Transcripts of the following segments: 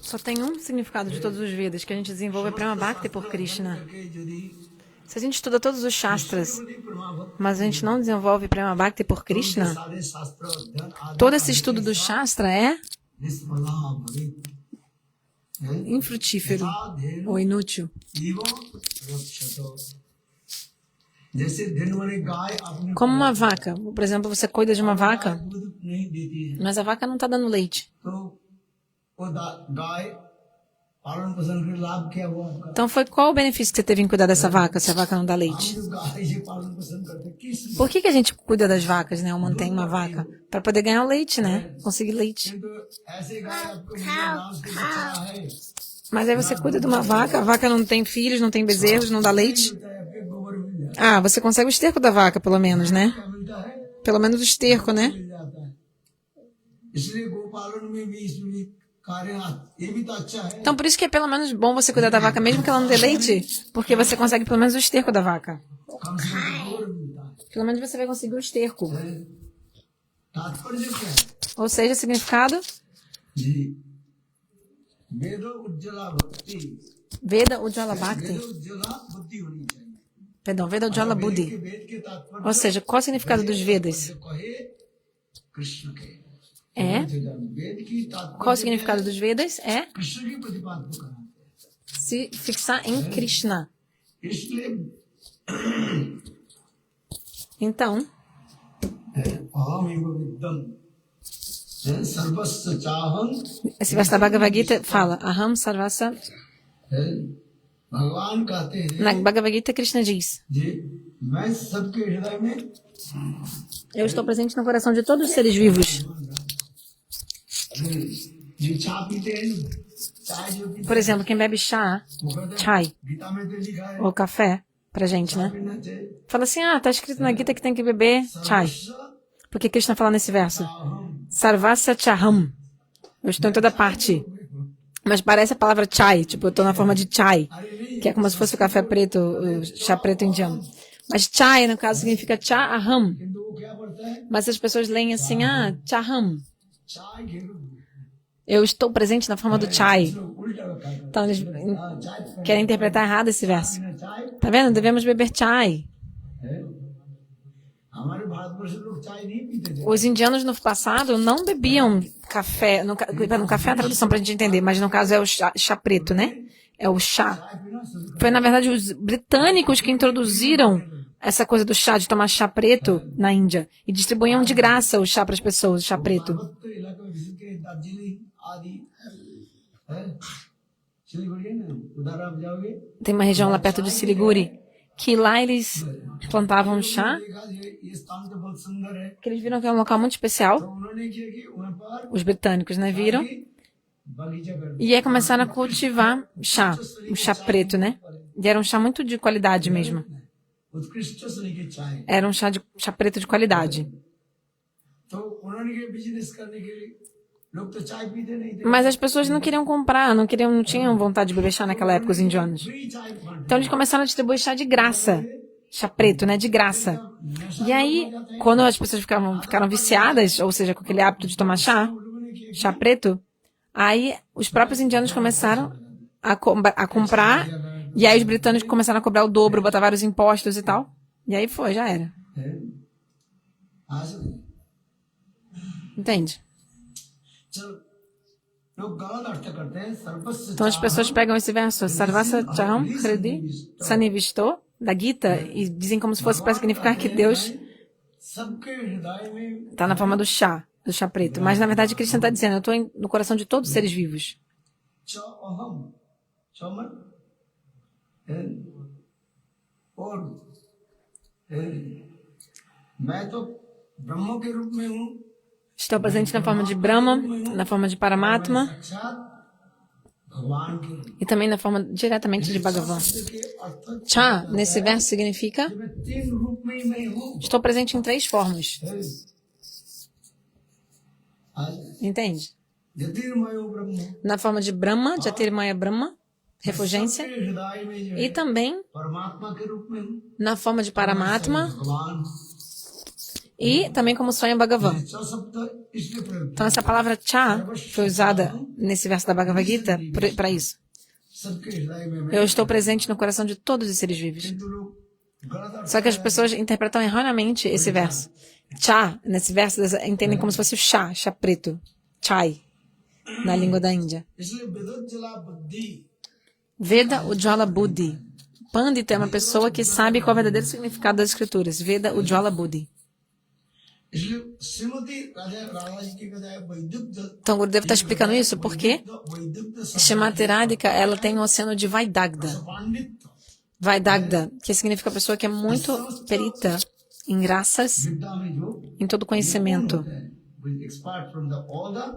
Só tem um significado de todos os Vedas, que a gente desenvolve Prema Bhakti por Krishna. Se a gente estuda todos os Shastras, mas a gente não desenvolve Prema Bhakti por Krishna, todo esse estudo do Shastra é infrutífero ou inútil. Como uma vaca. Por exemplo, você cuida de uma vaca, mas a vaca não está dando leite. Então, qual o benefício que você teve em cuidar dessa vaca, se a vaca não dá leite? Por que a gente cuida das vacas, né? Ou mantém uma vaca? Para poder ganhar o leite, né? Conseguir leite. Mas aí você cuida de uma vaca, a vaca não tem filhos, não tem bezerros, não dá leite. Ah, você consegue o esterco da vaca, pelo menos, né? Pelo menos o esterco, né? Então, por isso que é pelo menos bom você cuidar da vaca, mesmo que ela não dê leite, porque você consegue pelo menos o esterco da vaca. Pelo menos você vai conseguir o esterco. Ou seja, significado? Veda Ujjvala Bhakti. Perdão, Veda Ujjvala Buddhi. Ou seja, qual é o significado dos Vedas? Qual o significado dos Vedas? É se fixar em Krishna. Então, esse verso da Bhagavad Gita fala Aham Sarvasa. Na Bhagavad Gita, Krishna diz: eu estou presente no coração de todos os seres vivos. Por exemplo, quem bebe chá, chai, ou café, pra gente, né? Fala assim, tá escrito na Gita que tem que beber chai. Por que Krishna fala nesse verso? Sarvasya chaham. Eu estou em toda parte. Mas parece a palavra chai, tipo, eu estou na forma de chai, que é como se fosse o café preto, o chá preto indiano. Mas chai, no caso, significa cha aham. Mas as pessoas leem assim, chaham. Eu estou presente na forma do chai. Então, eles querem interpretar errado esse verso. Tá vendo? Devemos beber chai. Os indianos no passado não bebiam café. No café é a tradução para a gente entender, mas no caso é o chá preto, né? É o chá. Foi, na verdade, os britânicos que introduziram essa coisa do chá, de tomar chá preto na Índia. E distribuíam de graça o chá para as pessoas, o chá preto. Tem uma região lá perto de Siliguri, que lá eles plantavam chá, que eles viram que é um local muito especial. Os britânicos, né, viram. E aí começaram a cultivar chá, o chá preto, né? E era um chá muito de qualidade mesmo. Era um chá preto de qualidade. Mas as pessoas não queriam comprar, não tinham vontade de beber chá naquela época, os indianos. Então eles começaram a distribuir chá de graça. Chá preto, né? De graça. E aí, quando as pessoas ficaram viciadas, ou seja, com aquele hábito de tomar chá preto, aí os próprios indianos começaram a comprar, e aí os britânicos começaram a cobrar o dobro, botar vários impostos e tal. E aí já era. Entende? Então as pessoas pegam esse verso, Sarvasa Chaham Hridi Sanivisto, da Gita, e dizem como se fosse para significar que Deus está na forma do chá preto. Mas na verdade Krishna está dizendo, eu estou no coração de todos os seres vivos. Estou presente na forma de Brahma, na forma de Paramatma e também na forma diretamente de Bhagavan. Cha, nesse verso, significa estou presente em 3 formas. Entende? Na forma de Brahma, Jyotirmaya Brahma, refulgência, e também na forma de Paramatma, e também como Swayam Bhagavan. Então essa palavra cha foi usada nesse verso da Bhagavad Gita para isso. Eu estou presente no coração de todos os seres vivos. Só que as pessoas interpretam erroneamente esse verso. Cha, nesse verso, entendem como se fosse o chá preto. Chai, na língua da Índia. Veda Ujjwala Buddhi. Pandita é uma pessoa que sabe qual é o verdadeiro significado das escrituras. Veda Ujjwala Buddhi. Então, o Gurudeva está explicando isso porque Srimati Radhika, ela tem um oceano de Vaidagda. Vaidagda, que significa pessoa que é muito perita em graças, em todo conhecimento.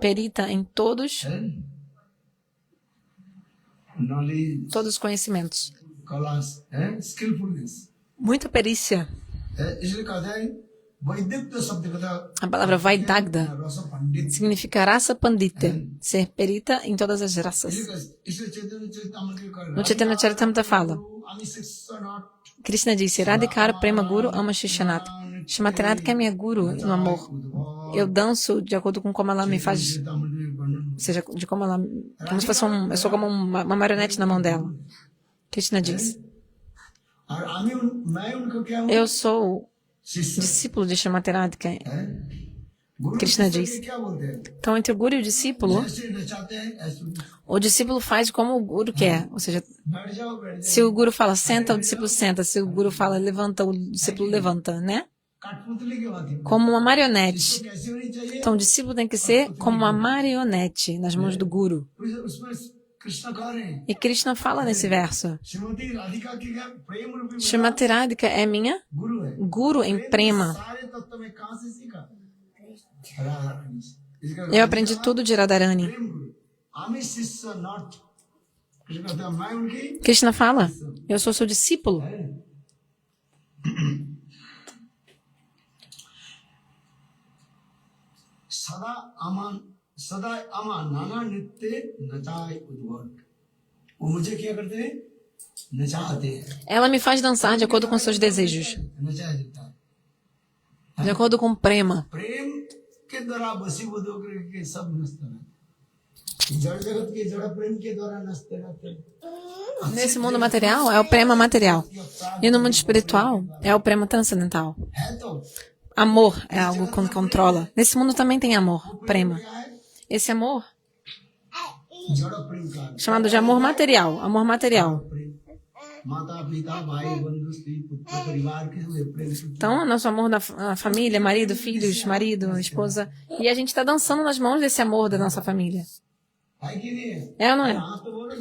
Perita em todos os conhecimentos. Muita perícia. A palavra Vaidagda significa raça pandita, ser perita em todas as raças. No Chaitanya Charitamrita fala, Krishna disse, Radhikara Prema Guru ama Shishyanata. Srimati Radhika é minha guru no amor. Eu danço de acordo com como ela me faz, ou seja, de como ela, como se fosse eu sou como uma marionete na mão dela. Krishna diz, eu sou discípulo de Srimati Radhika. Krishna diz. Então, entre o guru e o discípulo faz como o guru quer. Ou seja, se o guru fala senta, o discípulo senta. Se o guru fala levanta, o discípulo levanta, né? Como uma marionete. Então, o discípulo tem que ser como uma marionete nas mãos do guru. E Krishna fala nesse verso. Srimati Radhika é minha guru em prema. Eu aprendi tudo de Radharani. Krishna fala, eu sou seu discípulo. Ela me faz dançar de acordo com seus desejos. De acordo com prema. Nesse mundo material é o prema material. E no mundo espiritual é o prema transcendental. Amor é algo que controla. Nesse mundo também tem amor, prema. Esse amor, chamado de amor material. Amor material. Então, nosso amor da família, marido, filhos, marido, esposa. E a gente está dançando nas mãos desse amor da nossa família. É ou não é?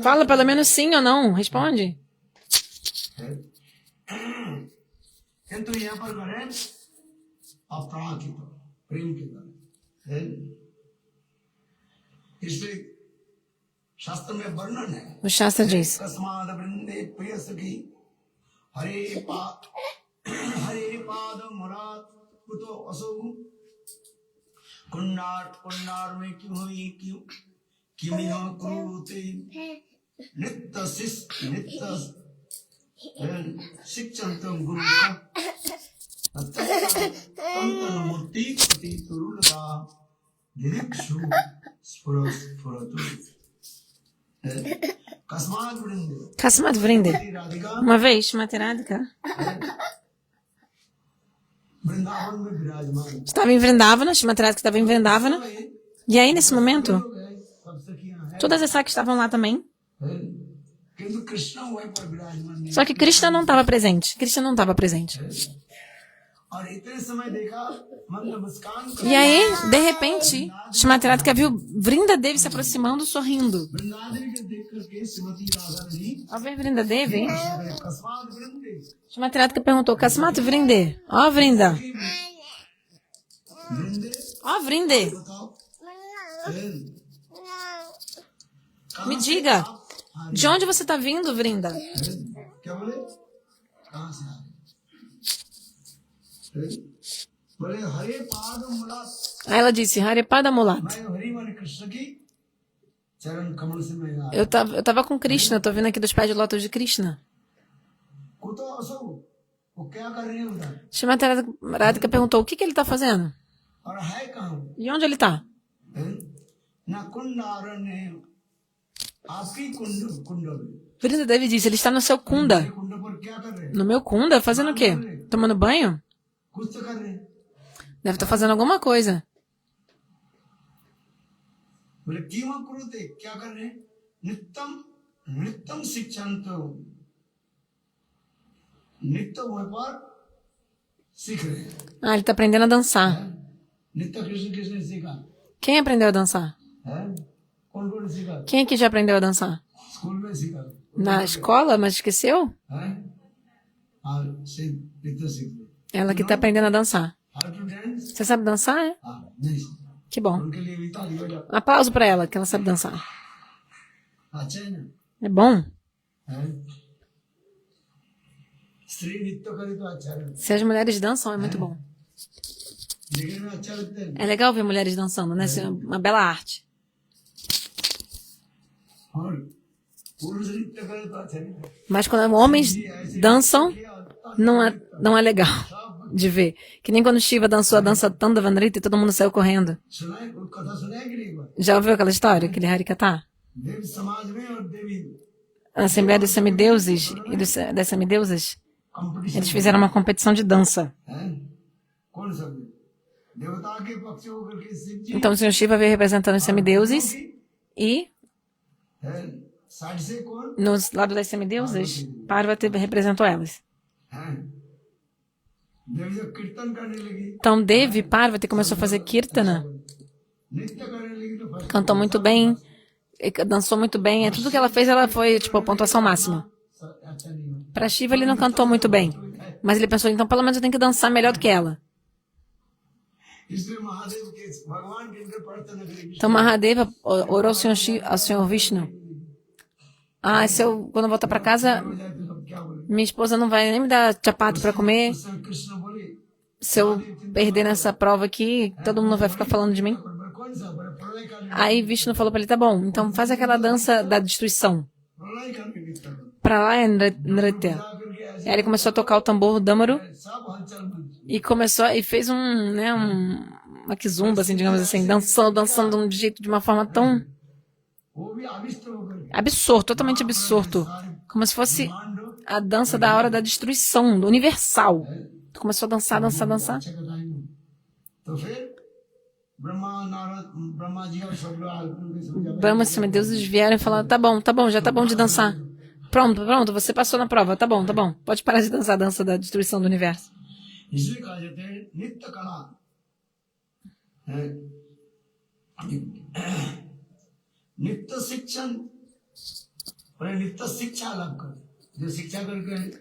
Fala pelo menos sim ou não. Responde. O Shastra diz, Kasmat Vrinde. Uma vez, Srimati Radhika estava em Vrindavana, Srimati Radhika estava em Vrindavana, e aí nesse momento, todas as sakhis estavam lá também. Só que Krishna não estava presente. Krishna não estava presente. E aí, de repente, Srimati Radhika viu Vrindadevi se aproximando, sorrindo. Ao ver Vrindadevi, Srimati Radhika perguntou, Kasmat Vrinde? Ó Vrinda. Ó Vrinde. Me diga, de onde você está vindo, Vrinda? Aí ela disse, Haripada Mulat. Eu estava com Krishna, estou vindo aqui dos pés de lótus de Krishna. Shrimati Radhika perguntou, o que ele está fazendo? E onde ele está? Vrinda Devi disse, ele está no seu kunda. No meu kunda? Fazendo o quê? Tomando banho? Deve estar fazendo alguma coisa. Ah, ele está aprendendo a dançar. Quem aprendeu a dançar? Quem aqui já aprendeu a dançar? Na escola, mas esqueceu? Ela que está aprendendo a dançar. Você sabe dançar, é? Que bom. Um aplauso para ela, que ela sabe dançar. É bom. Se as mulheres dançam, é muito bom. É legal ver mulheres dançando, né? Isso é uma bela arte. Mas quando homens dançam, não é legal de ver. Que nem quando Shiva dançou a dança Tandavan Nritya e todo mundo saiu correndo. Já ouviu aquela história, aquele Harikatha? A Assembleia dos Semideuses e das Semideusas, eles fizeram uma competição de dança. Então o Senhor Shiva veio representando os semideuses e nos lados das semideuses, Parvati representou elas. Então Devi, Parvati começou a fazer Kirtana. Cantou muito bem, dançou muito bem. Tudo que ela fez, ela foi tipo a pontuação máxima. Para Shiva ele não cantou muito bem, mas ele pensou, então pelo menos eu tenho que dançar melhor do que ela. Então Mahadeva orou ao Senhor Vishnu. Quando eu voltar para casa, minha esposa não vai nem me dar chapati para comer. Se eu perder nessa prova aqui, todo mundo vai ficar falando de mim. Aí Vishnu falou para ele, tá bom, então faz aquela dança da destruição. Pralaya Nritya. Aí ele começou a tocar o tambor Damaru e fez uma kizumba, assim, digamos assim, dançando de uma forma tão absurdo, totalmente absurdo, como se fosse a dança da hora da destruição, do universal. Começou a dançar. Brahma e semideuses vieram e falaram, tá bom, já tá bom de dançar. Pronto, você passou na prova, tá bom. Pode parar de dançar a dança da destruição do universo.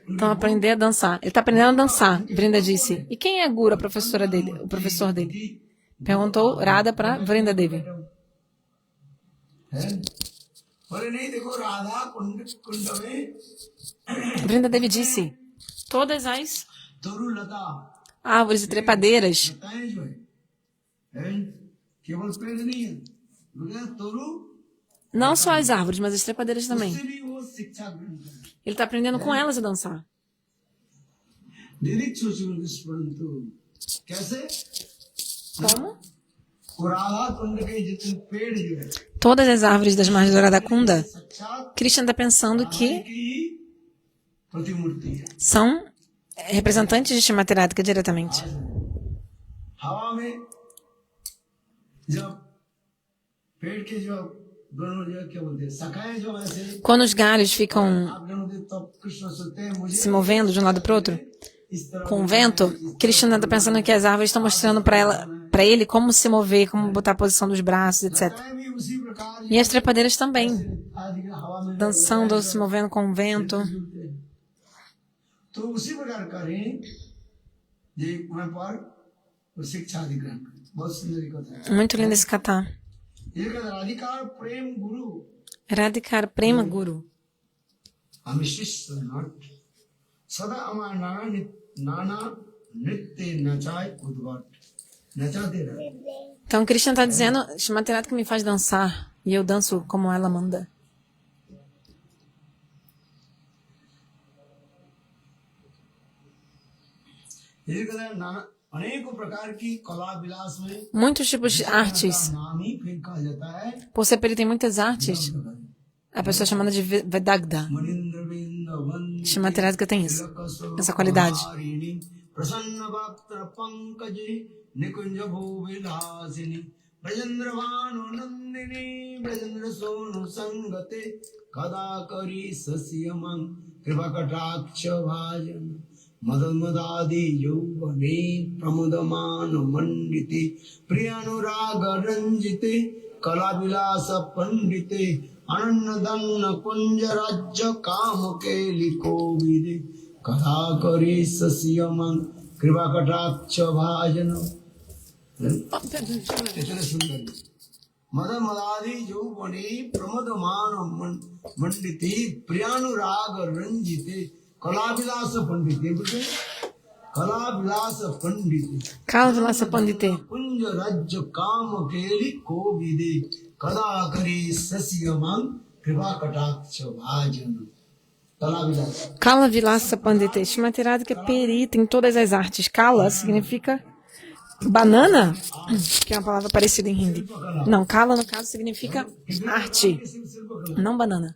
Então, aprender a dançar. Ele está aprendendo a dançar, Vrinda disse. E quem é a Guru, a professora dele, o professor dele? Perguntou Radha para Vrinda Devi. Vrinda Devi disse, todas as árvores e trepadeiras, não só as árvores, mas as trepadeiras também. Ele está aprendendo com elas a dançar. Como? Todas as árvores das margens do Radhakunda, Krishna está pensando que são representantes de Shrimati Radhika diretamente. Quando os galhos ficam se movendo de um lado para o outro, com o vento, Krishna está pensando que as árvores estão mostrando para ele como se mover, como botar a posição dos braços, etc. E as trepadeiras também, dançando, se movendo com o vento. Muito lindo esse katha. Radhikar Prema Guru. Então Krishna está dizendo, Shrimati Radhika me faz dançar e eu danço como ela manda. ये कहते हैं अनेकों प्रकार की कला विलास में Muitos tipos de artes. नाम ही फिर कहा जाता है Por ser perito em muitas artes, a pessoa é chamada de Vedagda. मनिंद्र बिंद वंद Shima Teradika tem isso, essa qualidade. प्रसन्न वक्त्र पंकजे निकुंज भूविलासिनी ब्रजेंद्र भानु नंदिनी ब्रजेंद्र सोनु संगते कदा करी सस्यमं कृपा कटाक्ष भाजन मदन मदादि यौवने प्रमुदमान मंडिते प्रियानुराग रंजिते कला विलास पंडिते अनन्न दन्न कुंज राज्य काम केलि कोविदे कथा करी सस्यमं कृपा कटाक्ष भाजन इतने सुंदर मदन मदादि यौवने प्रमुदमान मंडिते प्रियानुराग रंजिते कला विलास पंडिते बोलते कला विलास पंडिते Kala Vilasa Pandite. कुंज राज्य काम केलि कोविदे कदा करी सस्यमं कृपा कटाक्ष भाजन कला विलास Kala Vilasa Pandite. Shima Teradika é perita em todas as artes. Kala significa banana, que é uma palavra parecida em hindi. Não, Kala no caso significa arte, não banana.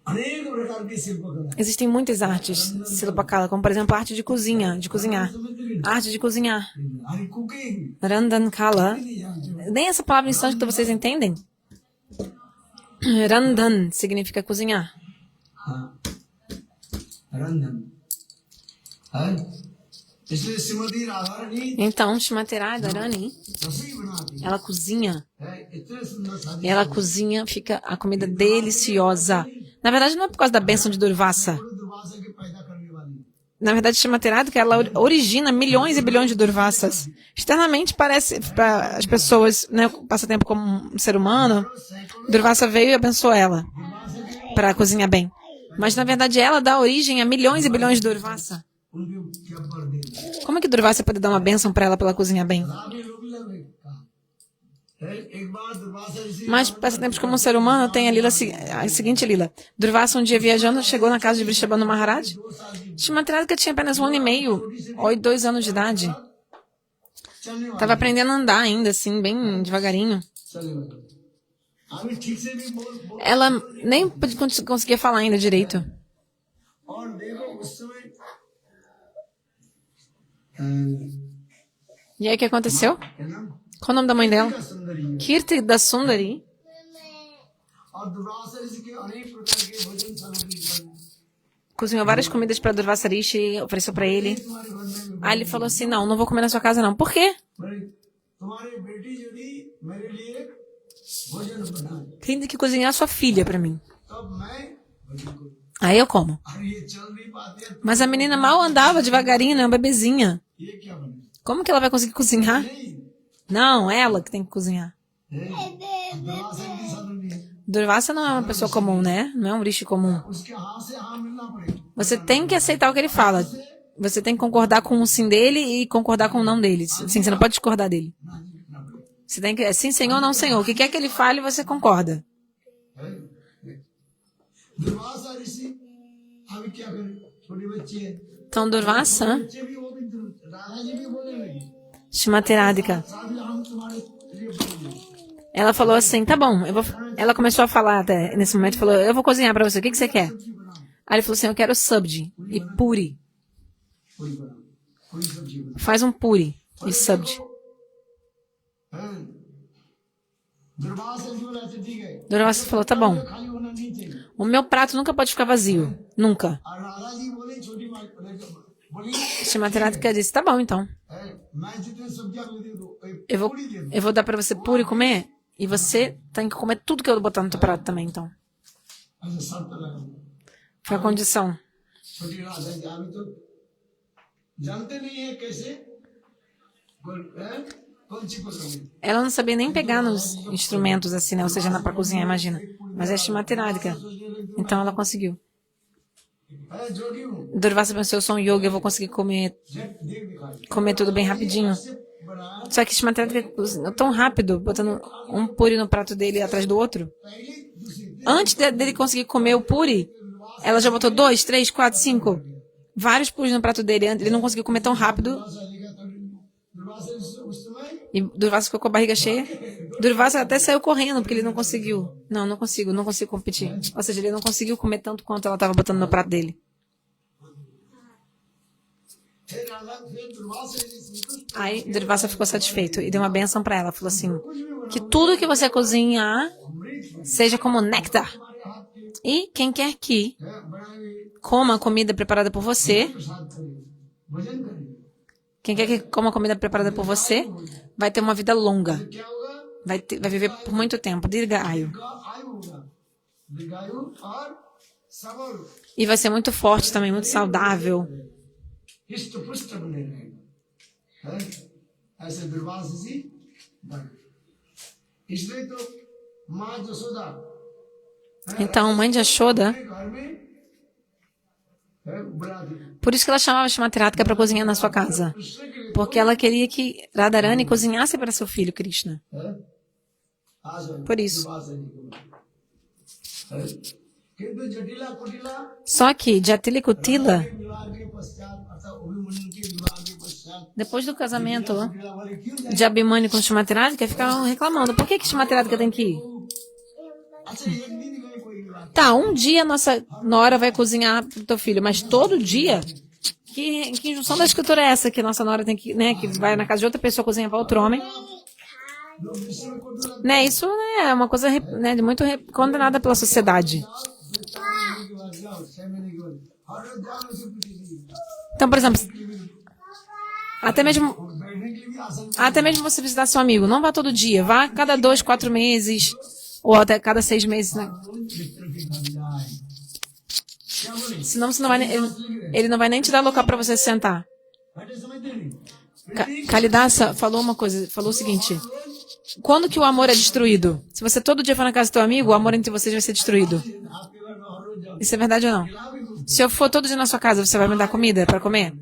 अनेक प्रकार की शिल्पकला Existem muitas artes, Silpakala, como por exemplo a arte de cozinha, de cozinhar. Arte de cozinhar. Hari cooking Randan Kala. Nem essa palavra em sânscrito vocês entendem? Randan significa cozinhar. हाँ रंधन है इसलिए श्रीमती Radharani Então, Shimati Radharani, रसोई बनाती ela cozinha. है इतने सुंदर शादी Ela cozinha, fica a comida deliciosa. Na verdade, não é por causa da bênção de Durvasa. Durvasa के पैदा करने वाली Na verdade, Shimati Radharani, ela origina milhões e bilhões de Durvasas. Externamente, parece para as pessoas, né, passa tempo como um ser humano, Durvasa veio e abençoou ela para cozinhar bem. Mas, na verdade, ela dá origem a milhões e bilhões de Durvasa. उनके क्या पर दे Como é que Durvasa pode dar uma bênção para ela cozinhar bem? राबी लोग लगे कहा है एक बार दुर्वासा ऋषि Mas, passatempos como um ser humano, tem a lila, a seguinte lila. Durvasa, um dia viajando, chegou na casa de Vrishabhanu Maharaj. Shimati Radharani tinha apenas 1 ano e meio, ou 2 anos de idade. चलने वाले Tava aprendendo a andar ainda, assim, bem devagarinho. चलने वाले अभी ठीक से भी बोल Ela nem conseguia falar ainda direito. और देखो उस समय E aí, o que aconteceu? क्या नाम Qual o nome da mãe dela? सुंदरी Kirti da Sundari. और दुर्वासा ऋषि के अनेक प्रकार के भोजन सामग्री बने Cozinhou várias comidas para Durvasa Rishi, ofereceu para ele. तुम्हारे घर में Aí ele falou assim, não vou comer na sua casa não. Por quê? बोले, तुम्हारी बेटी यदि मेरे लिए भोजन बनाए Tem que cozinhar a sua filha para mim. तब मैं भोजन करूं Aí eu como. और ये चल नहीं पाती है Mas a menina mal andava devagarinho, né? Uma bebezinha. ये क्या बने Como que ela vai conseguir cozinhar? नहीं Não, ela que tem que cozinhar. Durvasa की साधन नहीं है Durvasa não é uma pessoa comum, né? Não é um rishi comum. उसके हाथ से हाँ मिलना पड़ेगा Você tem que aceitar o que ele fala. Você tem que concordar com o sim dele e concordar com o não dele. Sim, você não pode discordar dele. ना लिखना पड़ेगा Você tem que, é sim, senhor, não, senhor. O que quer que ele fale, você concorda. है? दुर्वासा ऋषि अभी क्या करें छोटी बच्ची है Então, Durvasa, बच्चे भी वो भी राधा जी भी बोलने लगी Shimati Radhika, साथ में हम तुम्हारे लिए बोलेंगे ela falou assim, tá bom. Ela começou a falar até nesse momento, falou, eu vou cozinhar pra você. O que você quer? Aí ele falou assim, eu quero sabji e puri. कोई बना कोई सब्जी बना Faz um puri e sabji. हैं? दुर्वासा जी बोला अच्छा ठीक है Durvasa falou, tá bom. खाली होना नहीं चाहिए O meu prato nunca pode ficar vazio. Nunca. और राधा जी बोले छोटी माँ बोली Shimati Radhika disse, tá bom, então. है, मैं जितने सब्जियां दे दो Eu vou, पूरी दे दो eu vou dar pra você puri comer e você tem que comer tudo que eu botar no teu prato também, então. ऐसे शर्त लगा Foi a condição. छोटी राधा जी अभी तो जानते नहीं है कैसे कौन सी पकड़ेंगे Ela não sabia nem pegar nos instrumentos assim, né? Ou seja, pra cozinhar, imagina. Mas é Shimati Radhika. Então ela conseguiu. है जोगी हूँ Durvasa pensou, eu sou um yoga, eu vou conseguir comer देख दिखाई comer tudo bem rapidinho. बना Só que Shimati Radhika cozinhou tão rápido, botando um puri no prato dele atrás do outro. पहली दूसरी Antes dele conseguir comer o puri, ela já botou 2, 3, 4, 5. vários pulos no prato dele. Ele não conseguiu comer tão rápido. Durvasa उस समय E Durvasa ficou com a barriga cheia. Durvasa até saiu correndo, porque ele não conseguiu. Não consigo competir. Ou seja, ele não conseguiu comer tanto quanto ela estava botando no prato dele. फिर राजा फिर दुर्वासा जी संतुष्ट Aí Durvasa ficou satisfeito e deu uma benção para ela. Falou assim, que tudo que você cozinhar seja como néctar. हमारे हाथ के E quem quer que बनाए हुए coma a comida preparada por você, प्रसाद करें भजन करें quem quer que coma a comida preparada por você, vai ter uma vida longa. क्या होगा Vai viver por muito tempo. Dirgayu. का आयु होगा दीर्घायु और सबल E vai ser muito forte também, muito saudável. हिष्ट पुष्ट बने रहेगा है? ऐसे दुर्वासा जी बने इसलिए तो माँ Jasoda Então, mãe de Yashoda, अपने घर में है, बना दी por isso que ela chamava Shmateratka para cozinhar na sua casa. Krishna के लिए Porque ela queria que Radharani cozinhasse para seu filho Krishna. है? आज Por isso. दुर्वासा जी को है? किंतु जटिला कुटिला Só que Jatila e Kutila, विवाह के पश्चात अर्थात अभिमन्यु के विवाह के पश्चात depois do casamento कुटिला वाले क्यों जाए de Abhimanyu com Shmateratka, ficavam reclamando. Por que Shmateratka tem que ir? अच्छा एक दिन गए कोई विवाह Tá, um dia a nossa nora vai cozinhar pro teu filho, mas todo dia? Que injunção da escritura é essa? Que nossa nora tem que, né, que vai na casa de outra pessoa cozinhar para outro homem? लोग विश्व में कुटिला Né, isso né, é uma coisa né, muito condenada pela sociedade. के बाद जाओ 6 महीने के बाद हर रोज जाओ उसे कुछ नहीं Então, por exemplo, até mesmo, बैठने के लिए भी आसन até mesmo você visitar seu amigo, não vá todo dia, vá a cada 2, 4 meses, ou até cada 6 meses, né? मित्र के घर जाए क्या बोले Senão você não vai, ele não vai nem te dar local para você sentar. बैठे समझते नहीं Kalidasa falou uma coisa, falou o seguinte: quando que o amor é destruído? Se você todo dia for na casa do teu amigo, o amor entre vocês vai ser destruído. आपके घर में हर रोज जाओ Isso é verdade ou não? खिलाओगे कुछ Se eu for todo dia na sua casa, você vai me dar comida para comer?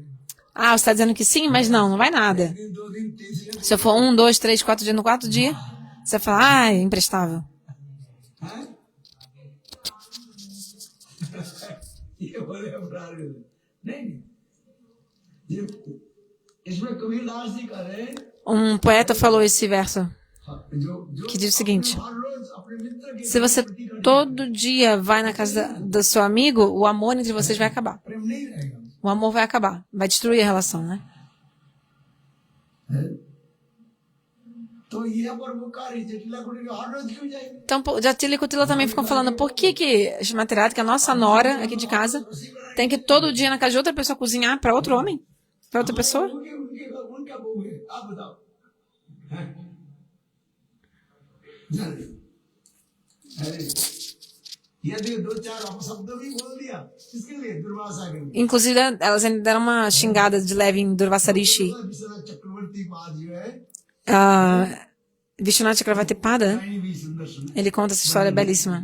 Ah, você está dizendo que sim, mas não vai nada. दिन 2 दिन 3 दिन Se eu for 1, 2, 3, 4 dias no quarto dia, você vai falar, ah, é imprestável. हैं? ये बोले अपराध नहीं ये इसमें कबीरदास जी कह रहे हैं Poeta falou esse verso, जो que diz o seguinte: हर रोज अपने मित्र के se você todo dia vai na casa do seu amigo, o amor entre vocês vai acabar. प्रेम नहीं रहेगा O amor vai acabar, vai destruir a relação, né? तो ये पर बुकारी जटिला कुटिला हर रोज क्यों जाए Então, Jatila e Kutila também ficam falando, por que Shmateratka, que a nossa nora aqui de casa, tem que todo dia na casa de outra pessoa cozinhar para outro homem? Para outra pessoa? उनका बहू है आप बताओ हैं? अरे यदि 2-4 अपशब्द भी बोल दिया किसके लिए दुर्वासा के लिए Inclusive, elas ainda deram uma xingada de leve em Durvasarishi. Vishwanath चक्रवर्ती पाद जो है Vishwanath Chakravarti Pada, कहीं भी सुंदर सुंदर ele conta essa história belíssima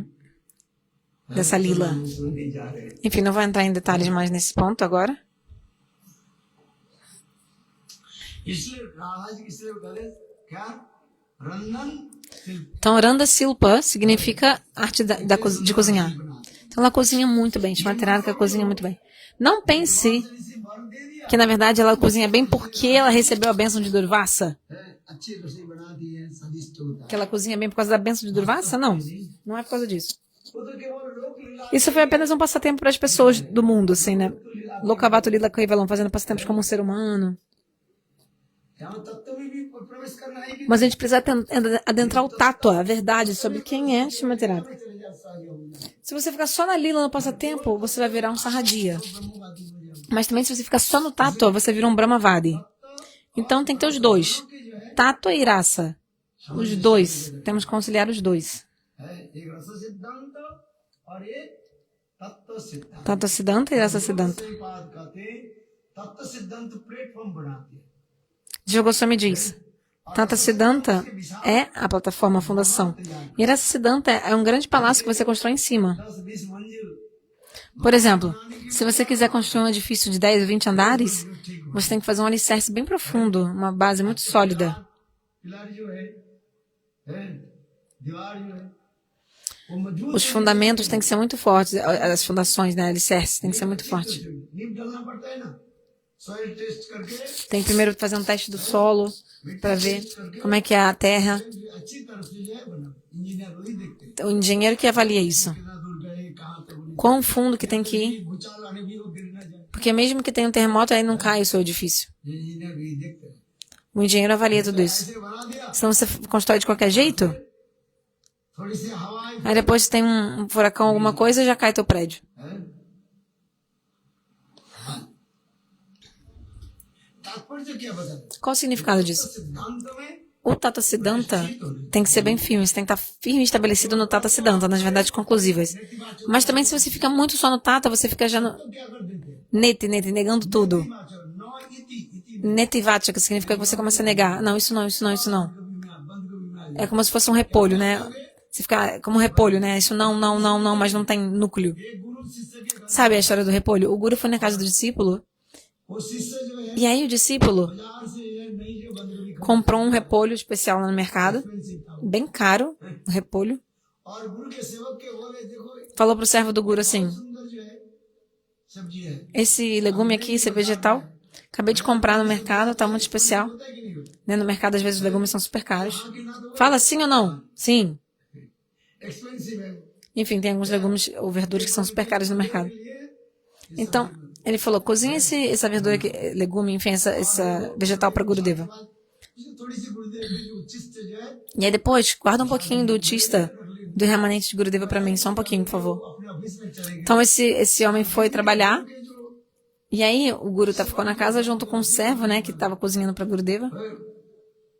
dessa lila. सुनने जा रहे हैं Enfim, não vou entrar em detalhes mais nesse ponto agora. इसलिए राधा जी इसलिए कहते क्या रंधन शिल्प Então, Randa Silpa significa arte de cozinhar. Então, ela cozinha muito bem. Shmateratka cozinha muito bem. Não pense इसे वर दे दिया que, na verdade, ela cozinha bem porque ela recebeu a bênção de Durvasa. अच्छी रसोई बना दी है स्वादिष्ट होता Que ela cozinha bem por causa da bênção de Durvasa? Não. Não é por causa disso. है वो तो केवल लोक लीला Isso foi apenas um passatempo para as pessoas do mundo, assim, né? Lokavato Lila Kaivalam, fazendo passatempos como um ser humano. यहाँ तत्व में भी प्रवेश करना है कि Mas a gente precisa adentrar o tato, a verdade sobre quem é Shmateratka. चले जा सारी हो जाए Se você ficar só na lila no passatempo, você vai virar um sarradia. ब्रह्मवादी हो जाए Mas também se você ficar só no tato, você vira um brahmavadi. Então tem que ter os dois. Tato e raça. Os dois. Temos que conciliar os dois. है एक रस सिद्धांत और एक तत्व सिद्धांत Tato Siddhanta e Rasa Siddhanta. से बात कहते हैं तत्व सिद्धांत प्लेटफॉर्म बनाते हैं Jiva Goswami diz, Tata Siddhanta é a plataforma, a fundação. E Rasa Siddhanta é um grande palácio que você constrói em cima. 10-20 मंजिल Por exemplo, se você quiser construir um edifício de 10 ou 20 andares, você tem que fazer um alicerce bem profundo, uma base muito sólida. Pillar जो है दीवार जो है वो मजबूत Os fundamentos têm que ser muito fortes. As fundações, né? Alicerces, tem que ser muito forte. नींव डालना पड़ता है ना सॉइल टेस्ट करके Tem que primeiro fazer um teste do solo para ver como é que é a terra. अच्छी तरफ से जो है बना इंजीनियर वही देखते हैं O engenheiro que avalia isso. कितना दूर गए कहाँ तक उन्हें Quão fundo que tem que ir. भूचाल आने भी वो गिर ना जाए Porque mesmo que tenha um terremoto, aí não cai o seu edifício. ये इंजीनियर भी देखते हैं O engenheiro avalia tudo isso. ऐसे बना दिया Senão você constrói de qualquer jeito, थोड़ी सी हवा आई aí depois tem um furacão, alguma coisa, e já cai teu prédio. है? हाँ। तात्पर्य क्या बता रहे Qual o significado disso? सिद्धांत में O Tata Siddhanta tem que ser bem firme, você tem que estar firme e estabelecido no Tata Siddhanta, nas verdades conclusivas. Mas também se você fica muito só no Tata, você fica já no तो क्या कर देते हैं neti, negando tudo. No इति Netivacha, que significa que você começa a negar. Não, isso não, isso não, isso não. बंद को भी मैं É como se fosse um repolho, né? Você fica como um repolho, né? Isso não, não, não, não, mas não tem núcleo. एक गुरु शिष्य के घर Sabe a história do repolho? O guru foi na casa do discípulo, वो शिष्य जो है e aí o discípulo बाजार से ये नहीं जो बंद को भी comprou um repolho especial lá no mercado, expensive था bem caro, um repolho. और गुरु के सेवक के बोले देखो Falou pro servo do guru assim: सुंदर जो है सब्जी है esse legume aqui, esse vegetal, acabei de comprar no mercado, tá muito especial. होता है कि नहीं होता Né? No mercado, às vezes, os legumes são super caros. हाँ कि ना तो Fala sim ou não? Sim. Expensive है Enfim, tem alguns legumes ou verduras que são super caros no mercado. Então, ele falou, cozinha essa verdura, legume, enfim, essa vegetal para Gurudeva. इसमें थोड़ी सी गुरुदेव की जो उचिष्ट जो है E aí depois, guarda um pouquinho do tista, do remanente de Gurudeva para mim, só um pouquinho, por favor. अपने ऑफिस में चलेंगे Então, esse homem foi trabalhar, कि जो e aí o Guru ficou na casa junto com o servo, né, que estava cozinhando para Gurudeva.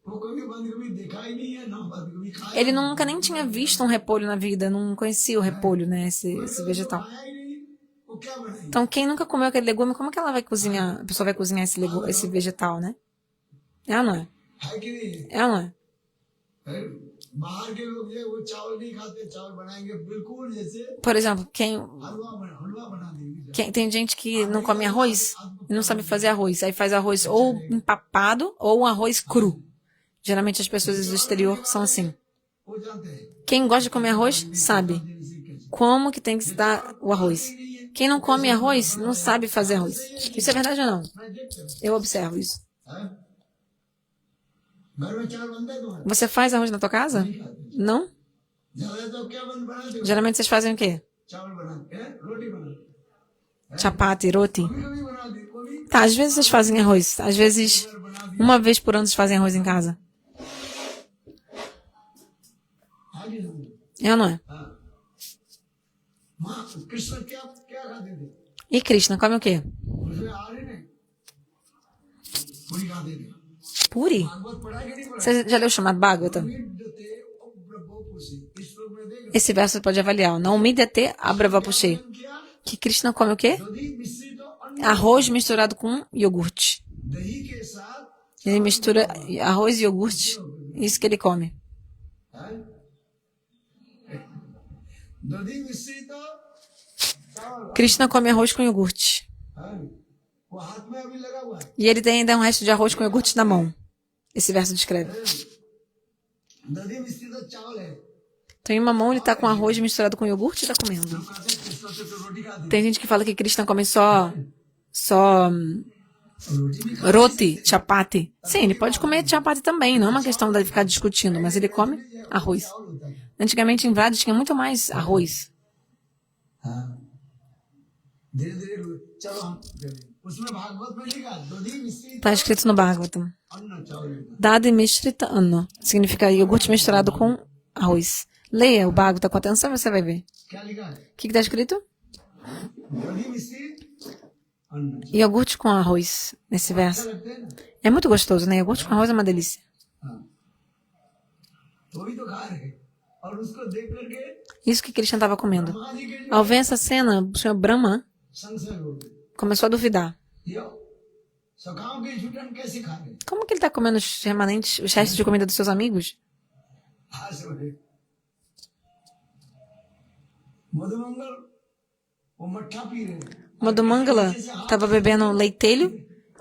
वो कभी बंद कभी देखा ही नहीं है ना बंद कभी खाया Ele nunca nem tinha visto um repolho na vida, não conhecia o repolho, né, esse vegetal. खाया ही नहीं वो क्या बनाएंगे Então, quem nunca comeu aquele legume, como que ela vai cozinhar? A pessoa vai cozinhar esse vegetal, né? É ou não é? है कि नहीं É ou não é? है? बाहर के लोग जो है वो चावल नहीं खाते चावल बनाएंगे बिल्कुल जैसे Por exemplo, हलवा बना देंगे tem gente que não come arroz e não sabe fazer arroz. Aí faz arroz ou empapado ou um arroz cru. Geralmente as pessoas do exterior são assim. वो जानते हैं Quem gosta de comer arroz, sabe como que tem que se dar o arroz. Quem não come arroz, não sabe fazer arroz. Isso é verdade ou não? मैं देखता हूँ Eu observo isso. हैं? घर में चावल बनता है तुम्हारा Você faz arroz na tua casa? Não? ज्यादा तो क्या बनाते हो Geralmente vocês fazem o quê? चावल बनाते हैं रोटी बनाते Chapati, roti. कभी कभी बनाते हैं कभी Tá, às vezes vocês fazem arroz. Às vezes, uma vez por ano vocês fazem arroz em casa. आगे समझो É ou não é? हाँ माँ कृष्ण क्या क्या खाते थे E Krishna come o quê? उसमें आ रहे ने पूरी खाते थे Puri? भागवत पढ़ा कि नहीं पढ़ा Você já leu o chamado Bhagavatam? विद्यते अब्रभोपुषि इस श्लोक में देख Esse verso você pode avaliar. Não umidate abravapushei. किया Que Krishna come o quê? दही मिश्रित अन्न Arroz misturado com iogurte. दही के साथ Ele mistura arroz e iogurte. Isso que ele come. हैं? दही मिश्रित चावल Krishna come arroz com iogurte. हैं? वो हाथ में अभी लगा हुआ है E ele tem ainda um resto de arroz com iogurte na mão. Esse verso descreve. दही मिश्रित चावल है Então, em uma mão ele tá com arroz misturado com iogurte e tá comendo. लोग कहते हैं कृष्ण से तो रोटी खाते Tem gente que fala que Krishna come só रोटी भी roti, chapati. Sim, ele pode comer chapati também, não é uma questão de ficar discutindo, mas ele come arroz. चावल होता है Antigamente em Vrades tinha muito mais arroz. हाँ धीरे धीरे चलो हम उसमें भागवत में लिखा दही मिश्रित Tá escrito no Bhagavatam. अन्न चावल Dadi mishrita anna. Significa iogurte misturado com arroz. Leia o Bhagavatam com atenção e você vai ver. क्या लिखा है O que está escrito? दही मिश्रित अन्न Iogurte com arroz, nesse verso. लगते हैं ना É muito gostoso, né? Iogurte com arroz é uma delícia. हाँ तो वही तो खा रहे हैं। और उसको देख करके Isso que Krishna estava comendo. माँ जी के जो Ao ver essa cena, o senhor Brahma संशय हो गए começou a duvidar. ये सखाओं के झूठन कैसे खा रहे Como que ele está comendo os remanentes, os restos de comida dos seus amigos? हास रहे मधुमंगल वो मट्ठा पी रहे हैं Madhumangala estava bebendo leitelho.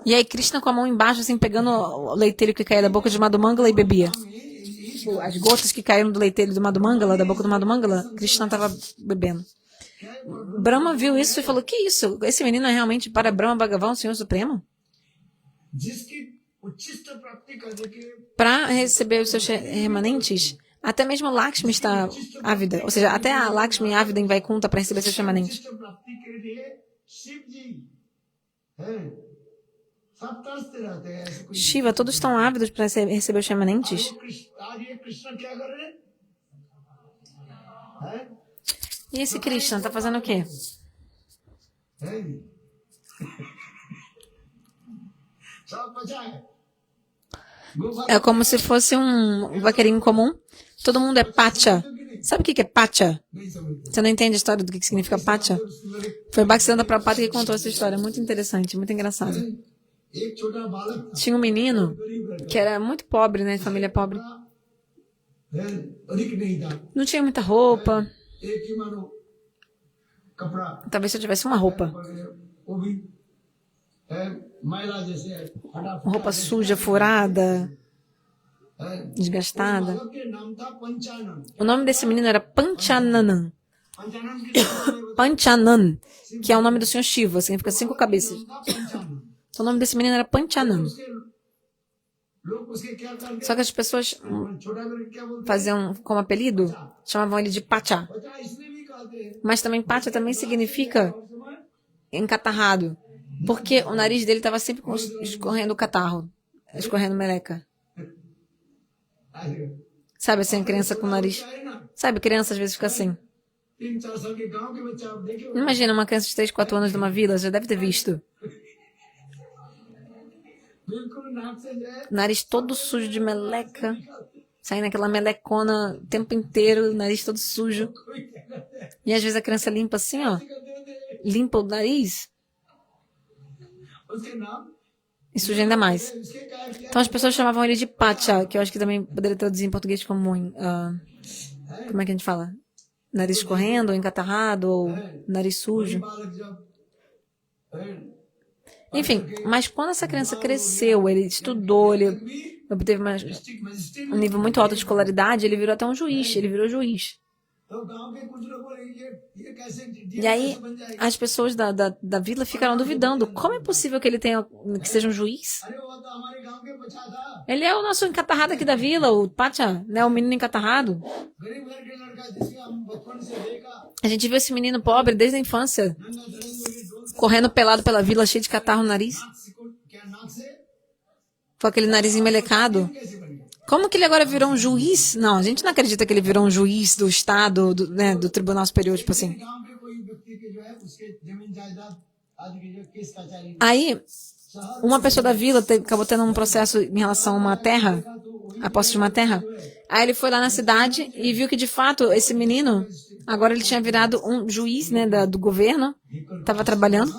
E aí Krishna com a mão embaixo, assim, pegando o leitelho que caía da boca de Madhumangala e bebia. ये as gotas que caíram do leiteiro do Madhumangala, da boca do Madhumangala, Krishna estava bebendo. Brahma viu isso e falou, que isso? Esse menino é realmente para Brahma Bhagavan, o Senhor Supremo? Para receber os seus remanentes, até mesmo Lakshmi está ávida. Ou seja, até a Lakshmi ávida em Vaikunta para receber seus remanentes. Shiva, todos estão ávidos para receber os remanentes. E esse Krishna está fazendo o quê? É como se fosse um vaqueirinho comum. Todo mundo é pacha. Sabe o que é pacha? Você não entende a história do que significa pacha? Foi Bhaktisiddhanta Prabhupada que contou essa história. Muito interessante, muito engraçado. Tinha um menino que era muito pobre, né? De família pobre. Não tinha muita roupa. Talvez se eu tivesse uma roupa. Roupa suja, furada, desgastada. O nome desse menino era Panchananan. Panchanan, que é o nome do Senhor Shiva, significa 5 cabeças. Então, o nome desse menino era Panchanan. Só que as pessoas faziam como apelido, chamavam ele de Pacha. Mas também Pacha também significa encatarrado. Porque o nariz dele estava sempre escorrendo catarro, escorrendo meleca. Sabe assim, criança com nariz? Sabe, criança às vezes fica assim. Imagina uma criança de 3, 4 anos de uma vila, já deve ter visto. Nariz todo sujo de meleca, saindo aquela melecona o tempo inteiro, nariz todo sujo. E às vezes a criança limpa assim, ó. Limpa o nariz. E suja ainda mais. Então as pessoas chamavam ele de Pacha, que eu acho que também poderia traduzir em português como como é que a gente fala? Nariz escorrendo, ou encatarrado, ou nariz sujo. Enfim, mas quando essa criança cresceu, ele estudou, ele obteve um nível muito alto de escolaridade, ele virou até um juiz, ele virou juiz. E aí, as pessoas da vila ficaram duvidando. Como é possível que ele que seja um juiz? Ele é o nosso encatarrado aqui da vila, o Pacha, né? O menino encatarrado. A gente viu esse menino pobre desde a infância, correndo pelado pela vila, cheio de catarro no nariz. Com aquele narizinho melecado. Como que ele agora virou um juiz? Não, a gente não acredita que ele virou um juiz do Estado, do Tribunal Superior, tipo assim. Aí, uma pessoa da vila acabou tendo um processo em relação a uma terra, a posse de uma terra. Aí ele foi lá na cidade e viu que, de fato, esse menino, agora ele tinha virado um juiz, né, do governo, estava trabalhando.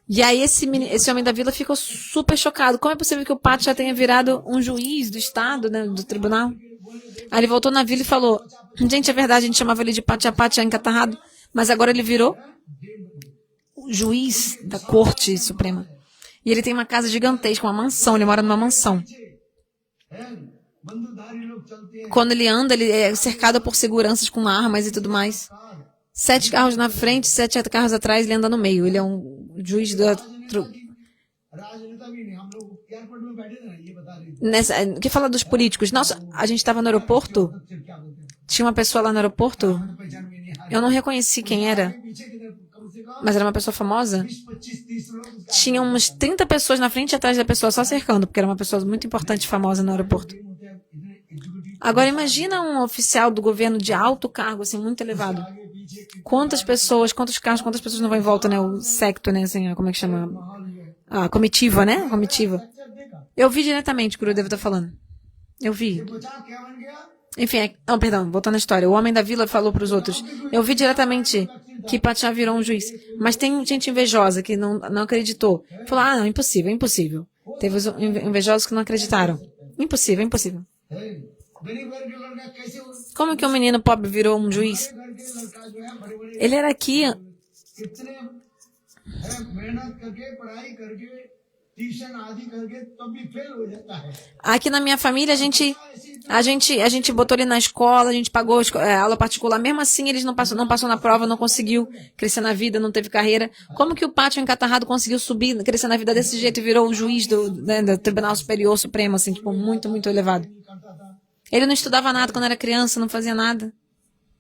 E aí esse homem da vila ficou super chocado. Como é possível que o Pacha já tenha virado um juiz do Estado, né, do tribunal? Aí ele voltou na vila e falou, gente, é verdade, a gente chamava ele de Pacha encatarrado, mas agora ele virou o juiz da Corte Suprema. E ele tem uma casa gigantesca, uma mansão, ele mora numa mansão. Quando ele anda, ele é cercado por seguranças com armas e tudo mais. 7 carros na frente, 7 carros atrás, ele anda no meio. Ele é um juiz que fala dos políticos. Nossa, a gente estava no aeroporto. Tinha uma pessoa lá no aeroporto. Eu não reconheci quem era. Mas era uma pessoa famosa. Tinha umas 30 pessoas na frente e atrás da pessoa, só cercando, porque era uma pessoa muito importante e famosa no aeroporto. Agora imagina um oficial do governo de alto cargo, assim, muito elevado. Quantas pessoas, quantos carros, quantas pessoas não vão em volta, né? O secto, né? Assim, como é que chama? A comitiva, né? Comitiva. Eu vi diretamente o que o Gurudev tá falando. Eu vi. Enfim, não, perdão, voltando à história. O homem da vila falou para os outros. Eu vi diretamente que Pacha virou um juiz. Mas tem gente invejosa que não acreditou. Falou, não, impossível, impossível. Teve os invejosos que não acreditaram. Impossível, impossível. Como que um menino pobre virou um juiz? Ele era aqui. Tuition आदि करके तब भी फेल हो जाता है। Aqui na minha família, a gente botou ele na escola, a gente pagou aula particular. Mesmo assim, ele não passou na prova, não conseguiu crescer na vida, não teve carreira. Como que o Pátio encatarrado conseguiu subir, crescer na vida desse jeito e virou o juiz do Tribunal Superior Supremo, assim, tipo, muito, muito elevado? Ele não estudava nada quando era criança, não fazia nada.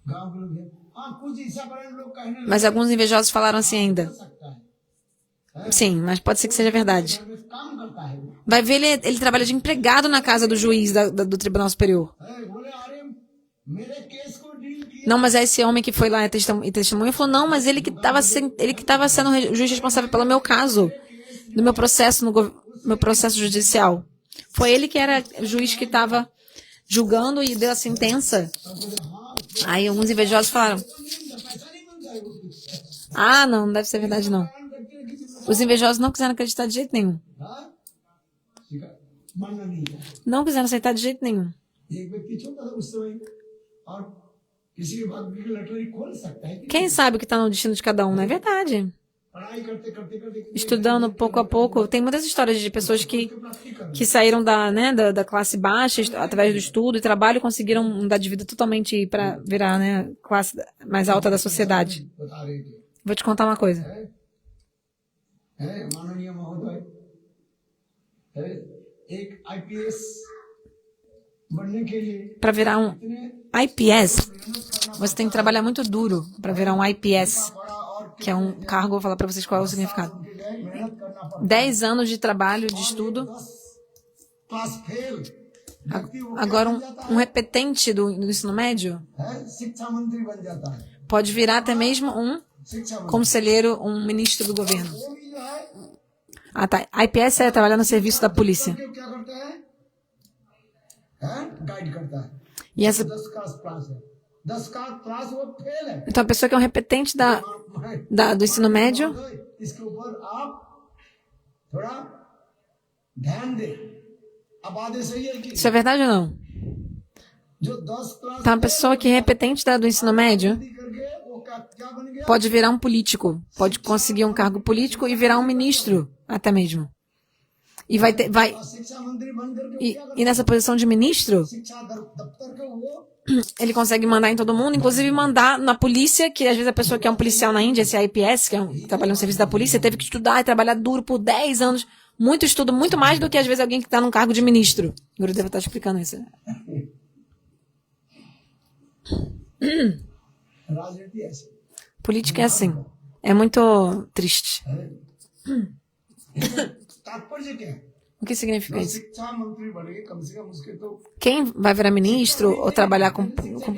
गांव के लोग हैं। हाँ, कुछ ऐसा बड़े लोग कहने Mas alguns invejosos falaram assim ainda. लगता है। Sim, mas pode ser que seja verdade. काम करता है वो। Vai ver, ele trabalha de empregado na casa do juiz do Tribunal Superior. बोले अरे मेरे केस को डील किया। Não, mas é esse homem que foi lá e testemunhou e falou, não, mas ele que estava sendo o juiz responsável pelo meu caso, do meu processo, meu processo judicial. Foi ele que era o juiz que estava julgando e deu a sentença. Aí alguns invejosos falaram, ah, não deve ser verdade não. Os invejosos não quiseram acreditar de jeito nenhum. हाँ? मानना नहीं है। Não quiseram aceitar de jeito nenhum. एक व्यक्ति छोटा था उस समय और किसी के भाग्य की लटरी खोल सकता है कि Quem sabe o que está no destino de cada um, não é verdade? पढ़ाई करते करते करते Estudando pouco a pouco, tem muitas histórias de pessoas प्राप्ति कर que saíram da classe baixa através do estudo e trabalho e conseguiram mudar de vida totalmente para virar, né, classe mais alta da sociedade. बता रहे थे। Vou te contar uma coisa. है माननीय महोदय है एक आईपीएस बनने के लिए Para virar um इतने IPS, você tem que trabalhar muito duro para virar um IPS, बड़ा और que é um cargo, vou falar para vocês qual é o significado. के लिए मेहनत करना पड़ता 10 anos de trabalho, de estudo. है। 10 क्लास फेल व्यक्ति वो Agora, um repetente do ensino médio है शिक्षा मंत्री बन जाता है। pode virar até mesmo um शिक्षा मंत्री conselheiro, um ministro do governo. वो भी जो है Ah, tá. IPS é trabalhar no serviço da polícia. ये क्या करता है गाइड करता है। E essa, 10 क्लास है 10 का क्लास वो फेल है। então, a pessoa que é um repetente do ensino médio, इसके ऊपर आप थोड़ा ध्यान दें। अब आधे सही है कि isso é verdade ou não? जो 10 class Então, a pessoa que é repetente do ensino médio करके वो क्या बन गया pode virar um político, pode conseguir um cargo político e virar um ministro, até mesmo. E शिक्षा मंत्री बन करके e nessa posição de ministro, शिक्षा दफ्तर के वो ele consegue mandar em todo mundo, inclusive mandar na polícia, que às vezes a pessoa que é um policial na Índia, esse IPS, que trabalha no serviço da polícia, teve que estudar e trabalhar duro por 10 anos, muito estudo, muito mais do que às vezes alguém que está num cargo de ministro. O Gurudeva está explicando isso. राजनीति ऐसी Política é assim. É muito triste. तात्पर्य क्या है? O que significa isso? शिक्षा मंत्री बने कम से कम उसके तो Quem vai virar ministro ou trabalhar com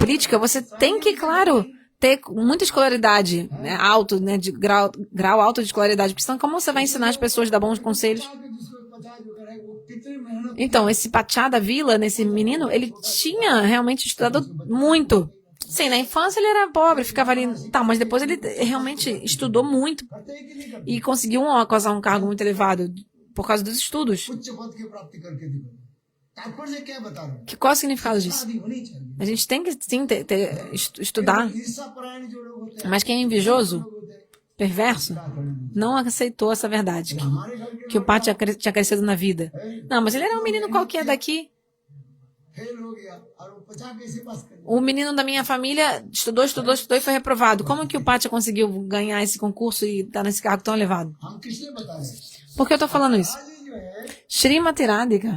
política, você tem que, claro, ter muita escolaridade, né, alto, né, de grau alto de escolaridade, porque senão como você vai ensinar as pessoas a dar bons conselhos? जिसको 50 जो करे वो कितनी मेहनत Então, esse Pachá da vila, nesse menino, ele tinha realmente estudado muito. Sim, na infância ele era pobre, ficava ali, tá, mas depois ele realmente estudou muito करते ही कि नहीं करते e conseguiu alcançar um cargo muito elevado por causa dos estudos. उच्च पद की प्राप्ति करके दिखाते तात्पर्य क्या बता रहे हैं? Qual é o significado disso? शादी होनी चाहिए। A gente tem que, sim, estudar, ईर्ष्यापरायण जो लोग होते हैं mas quem é invejoso, perverso, क्या करेंगे? não aceitou essa verdade, हमारे घर के que o pai tinha crescido na vida. Não, mas ele era um menino qualquer daqui. Fail हो गया और वो 50 कैसे पास कर O menino da minha família estudou e foi reprovado. Como que o Pátia conseguiu ganhar esse concurso e estar nesse cargo tão elevado? हम किस लिए बता रहे हैं? Por que eu tô falando isso? आज जो है Srimati Radhika,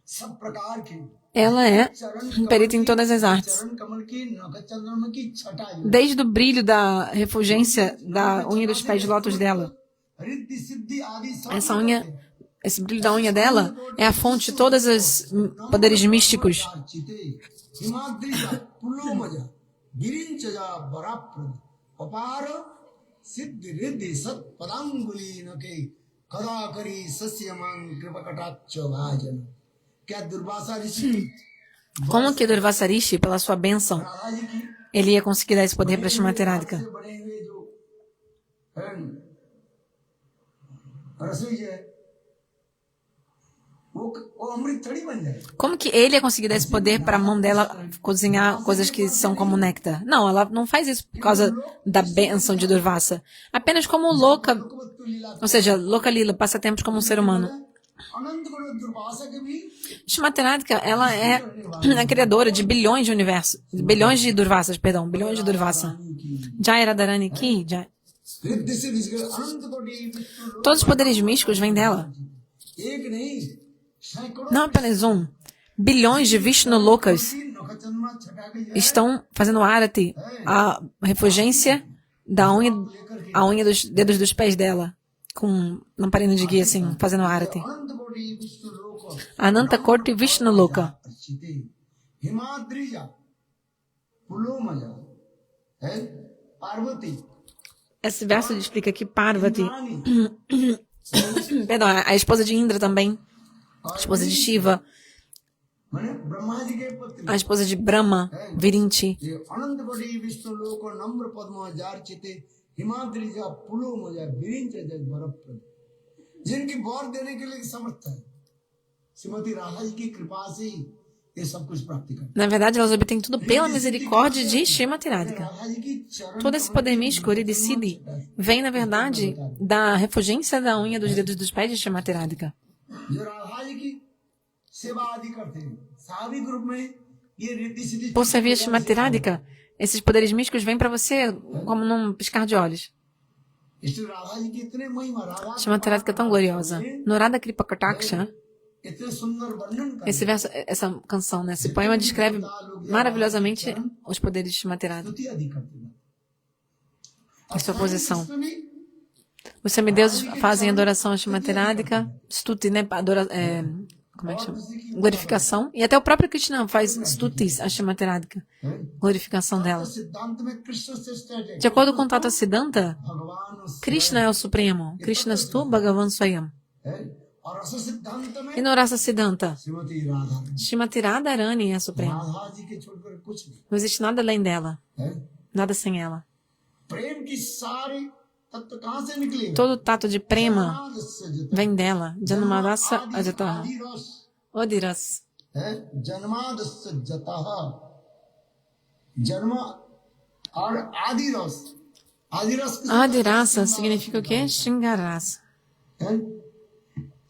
सब प्रकार की ela é चरण perita em todas as artes. चरण कमल की नख चंद्रमा की छटा जो Desde o brilho da refulgência da unha dos pés de lótus dela. Riddhi सिद्धि आदि सब Essa unha, esse brilho da unha dela é a fonte de todos os poderes místicos. चिते हिमाद्रिजा पुलोमजा गिरिंचजा बराप्रद अपार सिद्धि रिद्धि सत पदांगुली नके कदा करी सस्यमान कृपकटाक्ष भाजन क्या दुर्वासा ऋषि Como que Durvasa Rishi, pela sua bênção, Radha जी की ele ia conseguir dar esse poder para Srimati Radhika? से बने हुए जो रसोई जो है वो अमृत थोड़ी बन जाए. Como que ele ia conseguir dar esse poder para a mão dela cozinhar coisas que são como néctar? Não, ela não faz isso por causa da bênção de Durvasa. Apenas como louca, ou seja, louca lila, passatempos como um ser humano. अनंत करोड़ दुर्वासा के भी Shrimati Radhika, ela é a criadora de bilhões de universos, bilhões de Durvasas, perdão, bilhões de Durvasa. Jai Radharani Ki, Jai. अनंत कोटि Todos os poderes místicos vêm dela. एक नहीं सैकड़ों Não apenas um. Bilhões de Vishnu Lokas नखचंद्रमा छटा के estão fazendo arati, a refulgência da unha, a unha dos dedos dos pés dela, com lamparina de guia, assim, fazendo arati. अनंत कोटि विष्णु लोक Ananta Korti Vishnu Loka. हिमाद्रिजा पुलोमजा है Parvati Esse verso explica que Parvati, Rani perdão, a esposa de Indra também, a esposa de Shiva, माने ब्रह्मा जी के पुत्री a esposa de Brahma, Virinti. ये अनंत कोटि विष्णु लोक और नम्र पद्म जार्चिते हिमाद्रिजा पुलोमजा विरिंच जज बरप्रद जिनकी वर देने के लिए समर्थ है श्रीमती राधा जी की कृपा से ये सब कुछ प्राप्ति कर Na verdade, elas obtêm tudo pela misericórdia de Shrimati Radhika. Radha जी की चरण Todo esse poder místico, Siddhi, vem, na verdade, da refulgência da unha dos dedos dos pés de Shrimati Radhika. जो राधा जी की सेवा आदि करते हैं स्वाभाविक रूप में ये रिद्धि Siddhi Por servir Shrimati Radhika, esses poderes místicos vêm para você como num piscar de olhos. इसलिए राधा जी की इतने महिमा Radha Shrimati Radhika é tão gloriosa. No Radha Kripa Kataksha, इतने सुंदर वर्णन कर esse verso, essa canção, né, esse poema descreve maravilhosamente os poderes de Shrimati Radhika स्तुति आदि करते हैं e sua posição. इसमें भी Os semideuses fazem adoração a Shrimati Radhika, stuti, né, como é que chama? Glorificação. E até o próprio Krishna faz stutis a Shrimati Radhika, glorificação dela. सिद्धांत में कृष्ण श्रेष्ठ है De acordo com Tata Siddhanta, भगवान Krishna é o Supremo. Krishna Stu Bhagavan Swayam. है और रस सिद्धांत में E no Rasa Siddhanta, Shrimati Radha Shrimati Radharani é a Suprema. Radha जी के छोड़कर कुछ नहीं Não existe nada além dela, है nada sem ela. प्रेम की सारी तत्व कहाँ से निकले Todo tato de prema जन्मादस्य vem dela. Janamarasa आदि Ajataha. आदि रस Odiras. है जन्मादस्य जतः जन्म और आदि रस किसे Adirasa significa o quê? Shingarasa. है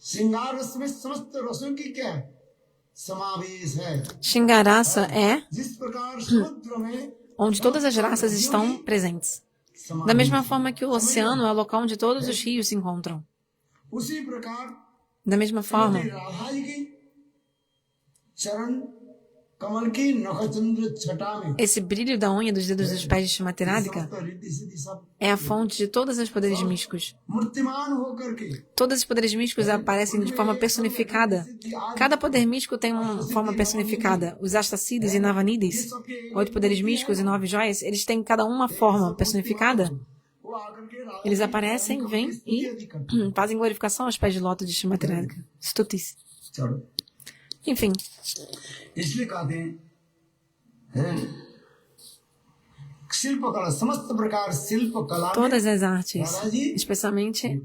श्रृंगार रस में समस्त रसों की क्या है समावेश है Shingarasa é जिस प्रकार समुद्र में onde todas as raças estão presentes. Da mesma forma que o oceano é o local onde todos os rios se encontram. उसी प्रकार Da mesma forma, राधा जी की चरण कमल की नखचंद्र छटा में esse brilho da unha dos dedos dos pés de Shrimati Radhika समस्त रिद्धि सिद्धि सब é a fonte de todos os poderes místicos. मूर्तिमान होकर के Todos os poderes místicos aparecem de forma personificada. Cada poder místico tem uma forma personificada. Os Ashtasiddhis e Navanidhis, 8 poderes místicos e 9 joias, eles têm cada uma forma personificada. वो आकर के Radha Eles aparecem, vêm e fazem glorificação aos pés de loto de Shrimati Radhika. Stutis. चलो Enfim, इसलिए कहते हैं शिल्प कला समस्त प्रकार शिल्प कला में todas as artes, especialmente...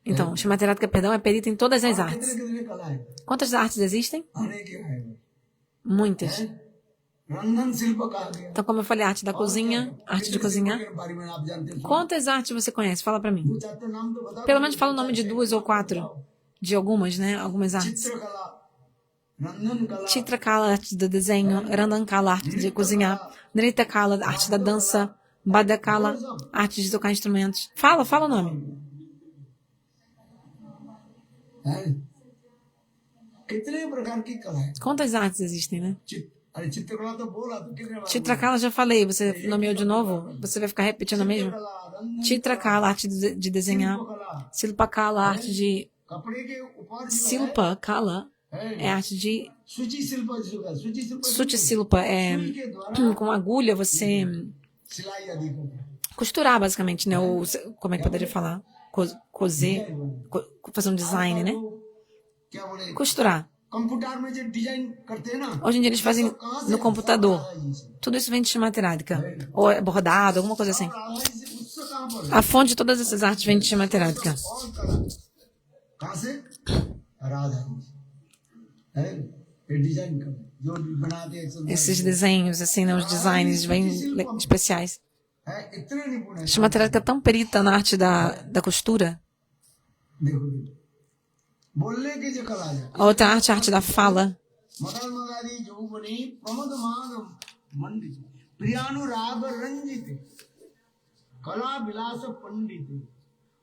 Então, Shrimati Radhika, perdão, é perita em todas as artes. कितने कला है Quantas artes existem? अनेक है Muitas. रंधन शिल्प कहा गया Então, como eu falei, arte da cozinha, arte de cozinhar. के बारे में आप जानते हैं Quantas artes você conhece? Fala pra mim. दो चार तो नाम तो बता Pelo menos fala o nome de 2 ou 4. De algumas, né? Algumas artes. चित्रकला रंधन कला Chitrakala, arte do desenho. Randankala, arte de cozinhar. Nritakala, arte da dança. Badakala, arte de tocar instrumentos. Fala o nome. है कितने प्रकार की कला है Quantas artes existem, né? अरे चित्रकला तो बोला तो कितने बार Chitrakala, já falei. Você nomeou de novo? Você vai ficar repetindo mesmo? कला रंधन Chitrakala, arte de desenhar. कला Silpakala, arte de... कपड़े के ऊपर जो है Silpakala é arte de... सूची शिल्प जो है सूची शिल्प Suti Silpa é... के द्वारा Com agulha você... सिलाई आदि करते हैं Costurar, basicamente, né? Ou, como é que poderia falar? Cozer. Fazer um design, né? क्या बोले Costurar. कंप्यूटर में जो डिजाइन करते हैं ना Hoje em dia eles fazem no computador. Tudo isso vem de Shrimati Radhika. Ou é bordado, alguma coisa assim. Radha जी से उससे कहाँ पर A fonte de todas essas artes vem de Shrimati Radhika. और कला कहाँ से राधा जी है ये डिजाइन कर जो बनाते हैं Esses desenhos, assim, né, os designs bem especiais. है इतने निपुण है Shrimati Radhika é tão perita na arte da costura. देखो बोलने की जो कला है A outra arte é a arte da fala. Madan मदारी जोगुनी प्रमद माधव मंडित प्रियानुराग रंजित कला विलास पंडित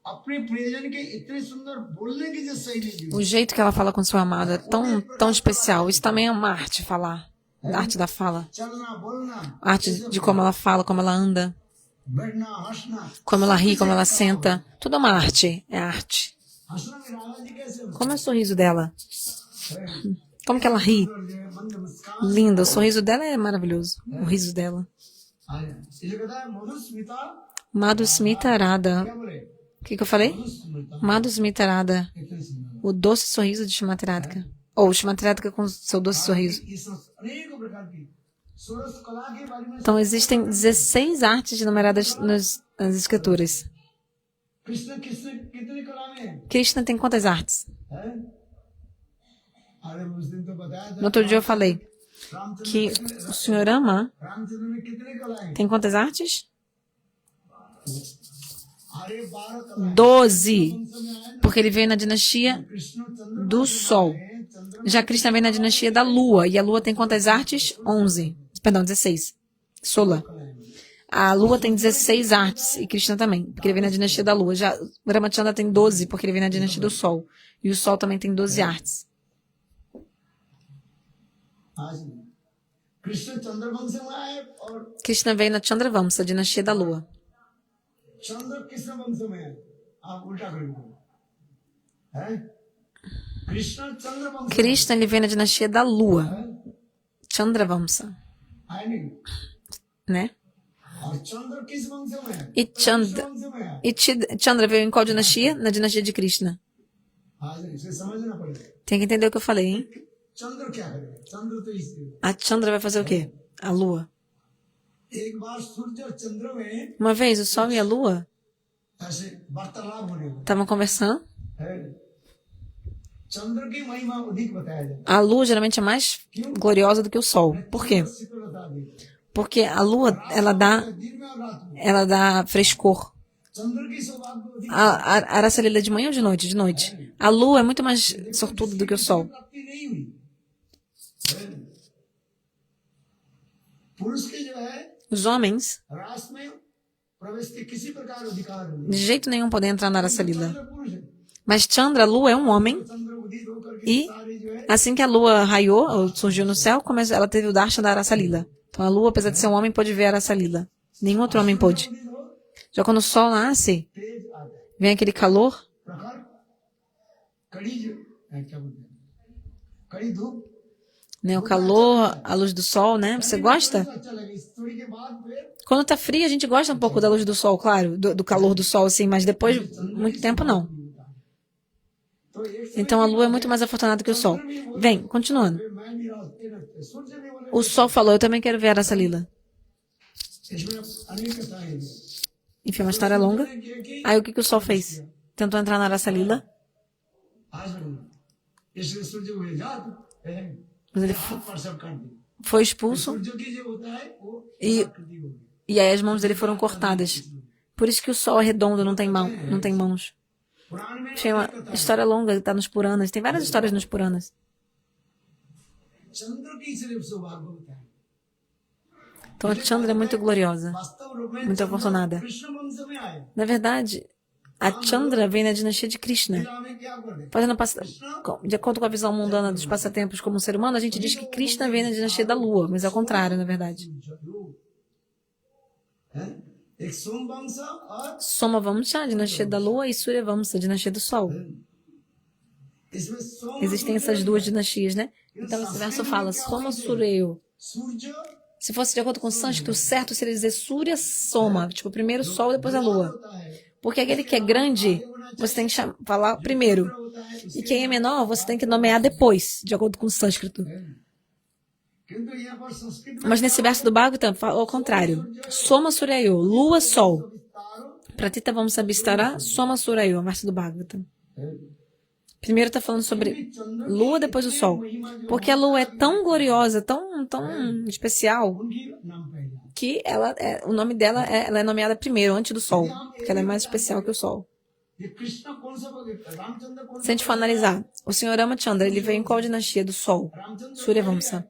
अपने प्रियजन के इतने सुंदर बोलने की जो शैली जो O jeito que ela fala com seu amado é tão especial. Isso também é uma arte, falar. A arte da fala. चलना बोलना A arte de como ela fala, como ela anda, बैठना हंसना como ela ri, como ela senta. Tudo é uma arte. É arte. हंसना में राधा जी कैसे होते Como é o sorriso dela? हैं? Como que ela ri? मंद मुस्कान Linda. O sorriso dela é maravilhoso. O riso dela. आया ये कहता है मधुस्मिता Madhusmita Radha. क्या बोले O que eu falei? Madhusmita Madhusmita Radha. इतने सुंदर O doce sorriso de Shrimati Radhika. Ou Shrimati Radhika com seu doce sorriso. इस अनेक प्रकार की सोरस कला के बारे में Então, existem 16 artes enumeradas nas escrituras. Krishna कृष्ण कितनी कला में है Krishna tem quantas artes? हैं? अरे उस दिन तो बताया था No outro dia eu falei Ramchandra que o Senhor Rama Ramchandra में कितने कला है tem quantas artes? अरे 12 कला है 12. समय आया ना Porque ele veio na dinastia Krishna Chandra do Sol. Já Krishna veio na dinastia da Lua. E a Lua tem quantas artes? 11. Perdão, 16. Sola. A Lua tem 16 artes. E Krishna também. Porque ele veio na dinastia da Lua. Já Ramachandra tem 12. Porque ele veio na dinastia do Sol. E o Sol também tem 12 artes. आज नहीं। कृष्ण चंद्रवंश में आए और Krishna veio na Chandravamsa, dinastia da Lua. चंद्र कृष्ण वंश में आए आप उल्टा करेंगे हैं कृष्ण चंद्र वंश Krishna ele veio na dinastia da Lua. Chandravamsa. आए नहीं Né? और चंद्र किस वंश में है E Chandra, वंश में है Chandra veio em qual dinastia? Na dinastia de Krishna. आज इसे समझना पड़ेगा Tem que entender o que eu falei, hein? चंद्र क्या करेगा चंद्र तो इसलिए A Chandra vai fazer o quê? A Lua. एक बार सूर्य और चंद्र में Uma vez o Sol e a Lua ऐसे वार्तालाप होने लगे estavam conversando. है चंद्र की महिमा अधिक बताया जाता A Lua geralmente é mais gloriosa do que o Sol. Por quê? है शीतलता दी Porque a Lua, ela दिन में और रात में dá frescor. चंद्र की सौभाग्य अधिक A Arasa Lila é de manhã ou de noite? De noite. A Lua é muito mais sortuda do que o Sol. प्राप्ति नहीं हुई है। पुरुष के जो है Os homens, रास में प्रवेश के किसी प्रकार अधिकार नहीं de jeito nenhum, podem entrar na Arasa Lila. चंद्र पुरुष है Mas Chandra, a Lua, é um homem. चंद्र उदित होकर के E सारे जो है assim que a Lua raiou, ou surgiu no céu, ela teve o darshan da Arasa Lila. Então a Lua, apesar de ser um homem, pôde ver a Arasa Lila. Nenhum outro homem pôde. उदित हो Já quando o Sol nasce, तेज आता है vem aquele calor, प्रखर कड़ी जो क्या बोलते हैं कड़ी धूप né? O calor, a luz do Sol, né? Você gosta? अच्छा लगे इस थोड़ी के बाद फिर Quando tá frio, a gente gosta um pouco da luz do Sol, claro, do calor do Sol, assim, mas depois, muito tempo, não. तो एक Então a Lua é muito mais afortunada que o Sol. Vem, continuando. मैं भी रास्ते सूर्य भी बोले O Sol falou, eu também quero ver a Arasa Lila. इसमें अनेक कथाएं हैं Enfim, uma história longa. Aí o que o Sol fez? Tentou entrar na Arasa Lila, आज नहीं इसलिए सूर्य हुए जात है mas ele हाथ पर सब काट दिए foi expulso सूर्य की जो होता है वो e, आकृति होगी e aí as mãos dele foram cortadas. Por isso que o Sol é redondo, não tem mãos. पुराण में Achei uma história longa, tá nos Puranas. Tem várias histórias nos Puranas. चंद्र की सिर्फ सौभाग्य होता है Então a Chandra é muito gloriosa, वास्तव रूप में muito चंद्र afortunada. कृष्ण वंश में आए Na verdade, a Chandra vem na dinastia de Krishna. लीला में क्या कर दे Fazendo de acordo com a visão mundana dos passatempos como ser humano, a gente diz que Krishna vem na dinastia da Lua, mas é o contrário, na verdade. हैं? एक सोम वंश और Soma Vamsa, a dinastia da Lua, e Surya Vamsa, a dinastia do Sol. इसमें सोम Existem essas duas dinastias, né? Então esse verso fala Soma Suryo. Surya Se fosse de acordo com o sânscrito, o certo seria dizer Surya Soma, tipo primeiro o Sol, depois a Lua. होता है Porque aquele que é grande, você tem que falar primeiro. होता है E quem é menor, você tem que nomear depois, de acordo com o sânscrito. किंतु यहाँ पर संस्कृत में Mas nesse verso do Bhagavatam, fala ao contrário. Soma Suryayo, Lua, Sol. विस्तार Pratita Vamsa Bistara, Soma Suryayo, verso do Bhagavatam. Primeiro está falando sobre lua, depois o sol. Porque a lua é tão gloriosa, tão especial, उनकी नाम पहला que o nome dela ela é nomeada primeiro, antes do sol. Porque ela é mais especial que o sol. ये कृष्ण कौन सा भगत रामचंद्र कौन Se a gente for analisar, o senhor Ramachandra, ele veio em qual dinastia do sol? Surya Vamsa.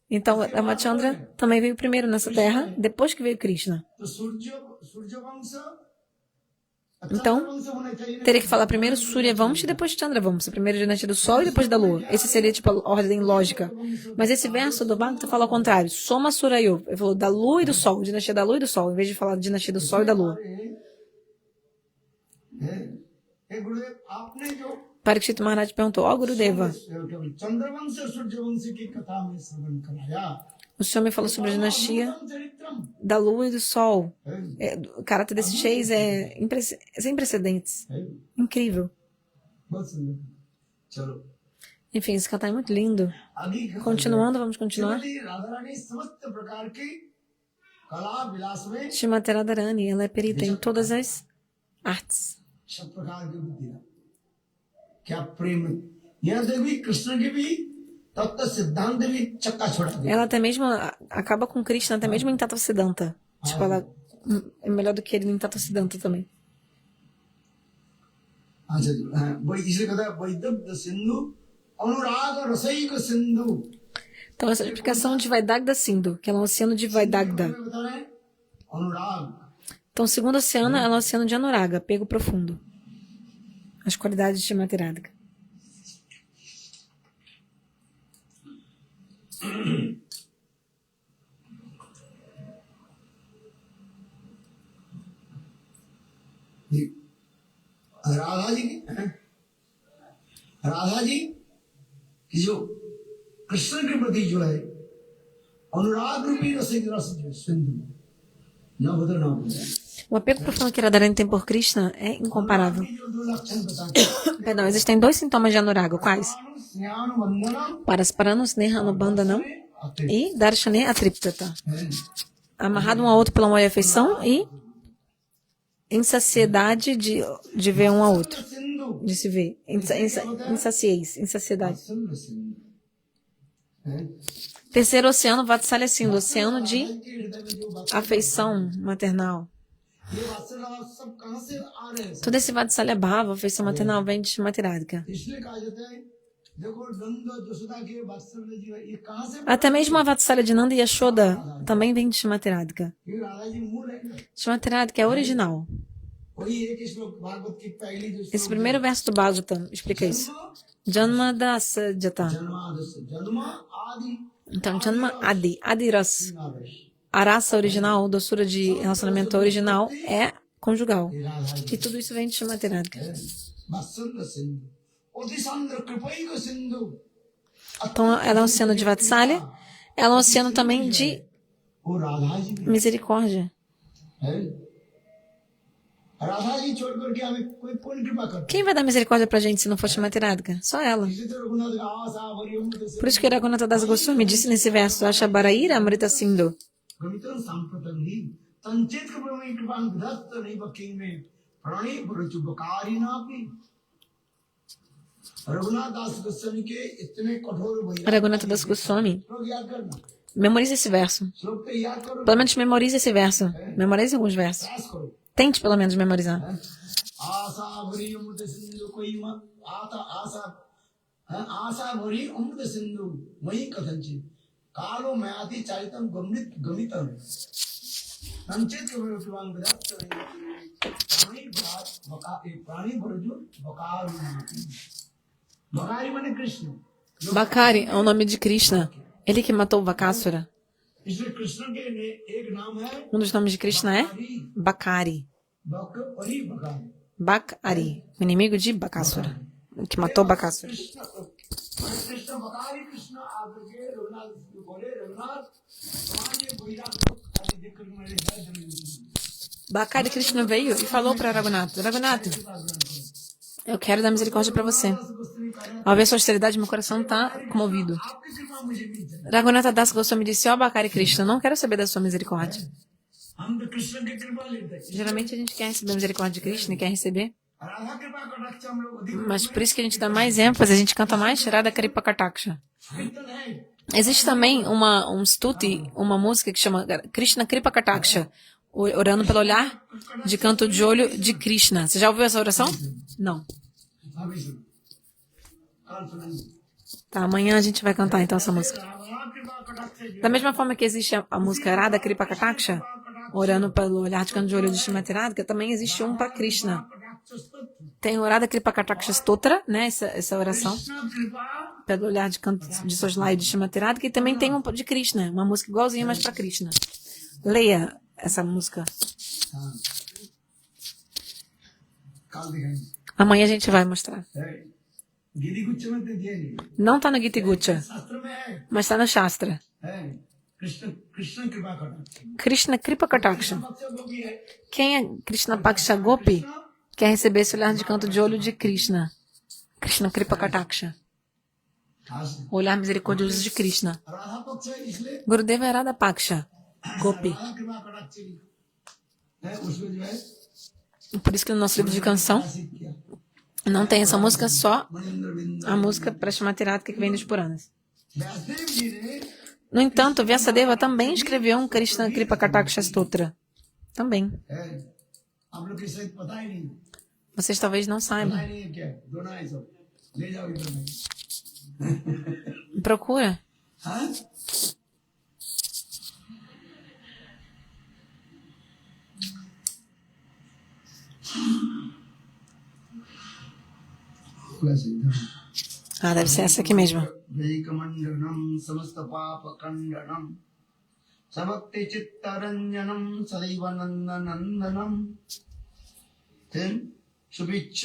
Então, Ramachandra também veio primeiro nessa terra, depois que veio Krishna. तो सूर्य वंश Então, teria que falar primeiro Surya Vamsa e depois Chandra Vamsa. Primeiro dinastia do Sol e depois da Lua. Esse seria tipo a ordem lógica. Mas esse verso do Bhagavata fala ao contrário. Soma Surayo. Ele falou da Lua e do Sol. Dinastia da Lua e do Sol. Em vez de falar dinastia do Sol e da Lua. गुरुदेव आपने जो Parikshit Maharaj perguntou, ó Gurudeva, चंद्रवंश और सूर्यवंश की कथा में श्रवण कराया o senhor me falou sobre a dinastia da Lua e do Sol. O caráter desses reis é sem precedentes. Incrível. बहुत सुंदर चलो Enfim, esse cantar é muito lindo. आगे Continuando, vamos continuar. श्रीमती राधा रानी समस्त प्रकार की कला विलास में Shrimati Radharani, ela é perita em todas as artes. सब प्रकार की बुद्धि क्या प्रेम यह देवी कृष्ण की भी तत्व सिद्धांत भी चक्का छोड़ा दिया Ela até mesmo acaba com Krishna, até mesmo em Tattva Siddhanta. Tipo, ela é melhor do que ele em Tattva Siddhanta também. अच्छा जी इसे कहता है वैदव्य सिंधु अनुराग रसैक Sindhu Então, essa é a explicação de Vaidagda Sindhu, que ela é um oceano de Vaidagda. बता रहे हैं अनुराग Então, o segundo oceano é o oceano de Anuraga, apego profundo. As qualidades de Shrimati Radhika. Radha जी की जो कृष्ण के प्रति जो है अनुराग रूपी रस जो है सिंधु न उधर न उधर O apego profundo que Radharani tem por Krishna é incomparável. जो दो लक्षण बताते Perdão, existem 2 sintomas de Anuraga, quais? स्नान वंदनम Parasparano Sneha Anubandhanam आते e Darshane Atriptata. हैं Amarrado um ao outro pelo amor e afeição e insaciedade de ver um ao outro. Sindhu De se ver. Insaciedade. Sindhu सिंधु हैं Terceiro oceano, Vatsalya Sindhu, oceano de के हृदय में जो बात afeição maternal. ये वात्सल्य सब कहाँ से आ रहे हैं Todo esse Vatsalya Bhava, afeição maternal, vem de Shrimati Radhika. इसलिए कहा जाता है देखो नंद और यशोदा के वात्सल्य जी ये कहाँ से Até mesmo a Vatsalya de Nanda e Yashoda também vem de Shrimati Radhika. ये राधा जी मूल है ना Shrimati Radhika é original. वही एक श्लोक भागवत की पहली जो Esse primeiro verso do Bhagavatam explica isso. Janma Dasa Jata. जन्म आदि Então, Janma Adi, Adiras. Adarsh A raça original, doçura de relacionamento original é conjugal. ये राधा ji E tudo isso vem de Shrimati Radhika. वात्सल्य सिंधु अतिसांद्र कृपैक Sindhu Então, ela é um oceano de Vatsalya. Ela é um oceano também de वो राधा जी भी misericórdia. है राधा जी छोड़ करके हमें कोई पूर्ण कृपा करता Quem vai dar misericórdia pra gente se não for Shrimati Radhika? Só ela. इसी तरह रघुनाथ आशा Wariyam Por isso que Raghunatha Das Goswami disse nesse verso, Asha Baraira Amrita Sindhu. गमितन सांप्रतन ही तंचित कृपा कृपान विधत्त नहीं बकिंग में प्राणी पुरुष बकारी ना भी रघुनाथ दास गोस्वामी के इतने कठोर भैया Raghunatha Das Goswami. श्लोक याद करना Memorize esse verso. श्लोक पे याद करो Pelo menos memorize esse verso. Memorize alguns versos. प्रयास करो Tente pelo menos memorizar. आशा भरी अमृत सिंधु कोई आता आशा आशा भरी अमृत सिंधु वही कथनचित कालो मैं आदि चारितम गमित गमितम संचित कृपान विधत्त नहीं प्राणी भरजु बकारी बकारी माने कृष्ण Bakari é o nome de Krishna. Ele que matou Vakasura. इसलिए कृष्ण के एक नाम है Um dos nomes de Krishna é Bakari. बकरी बकारी Bakari, o inimigo de Bakasura. O que matou Bakasura. Krishna कृष्ण बकारी कृष्ण आकर के रघुनाथ बोले रघुनाथ तुम्हारे बैराग आदि देखकर मेरे हृदय जल Bakari Krishna veio e falou para Raghunatha, Raghunatha, eu quero dar misericórdia para você. Ao ver sua austeridade, meu coração está comovido. आपकी कृपा मुझे मिल जाए Raghunatha Das Goswami disse, ó Bakari Krishna, não quero saber da sua misericórdia. हम तो कृष्ण की कृपा लेते हैं Geralmente a gente quer receber a misericórdia de Krishna e quer receber Radha कृपा कटाक्ष हम लोग अधिक Mas por isso que a gente dá mais ênfase, a gente canta mais Radha Kripa Kataksha. कीर्तन है Existe também um stuti, uma música que chama Krishna Kripa Kataksha, orando pelo olhar de canto de olho de Krishna. Você já ouviu essa oração? Não. अभी सुनो कल सुनेंगे Tá, amanhã a gente vai cantar então essa música. Radha कृपा कटाक्ष Da mesma forma que existe a música Radha Kripa Kataksha, orando pelo olhar de canto de olho de Srimati Radhika, também existe um para Krishna. Tem o Radha Kripa Kataksha Stotra, né, essa oração, Krishna कृपा pelo olhar de canto de Soslai de Srimati Radhika, e também tem um de Krishna, uma música igualzinha, mas para Krishna. Leia essa música. हाँ कल दिखाएंगे Amanhã a gente vai mostrar. है गिरी गुच्छ में तो दिया नहीं Não tá no Gita Gucha, शास्त्र में है mas tá no Shastra. Krishna कृष्ण कृपा कटाक्ष Krishna Kripa Kataksha. भक्त वो भी है Quem é Krishna Paksha Gopi quer receber esse olhar de canto de olho de Krishna. Krishna Kripa Kataksha. खास O olhar misericordioso de Krishna. Radha पक्ष है इसलिए Gurudeva é Radha Paksha Gopi. राधा कृपा कटाक्ष है उसमें जो है Por isso que no nosso livro de canção शासित किया não tem essa música, só Manendra Bind a música para Srimati Radhika que vem dos Puranas. Vyasdev जी ने No entanto, Vyasadeva também escreveu um Krishna Kripa Kataksha Stotra. Também. है आप लोग की शायद पता ही नहीं Vocês talvez não पता saibam. ही नहीं है क्या दोनों है सब ले जाओ इधर में Procura. हाँ होगा सही Ah, deve ser essa aqui mesmo. वैकमण्डनं समस्त पाप खण्डनं सभक्ति चित्तरञ्जनं सदैव नन्दनन्दनं then सुविच्छ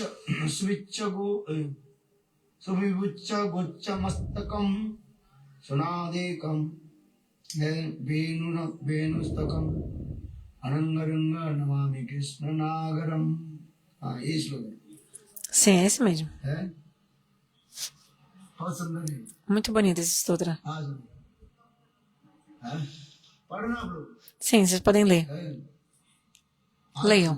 गुच्छ मस्तकं सुनादेकं वेणुस्तकं अनंगरंग नमामि कृष्ण नागरम हाँ ये श्लोक Sim, é esse mesmo. है बहुत सुंदर है Muito bonito esse Stotra. हाँ सुनो है पढ़ना आप लोग Sim, vocês podem ler. है Leiam.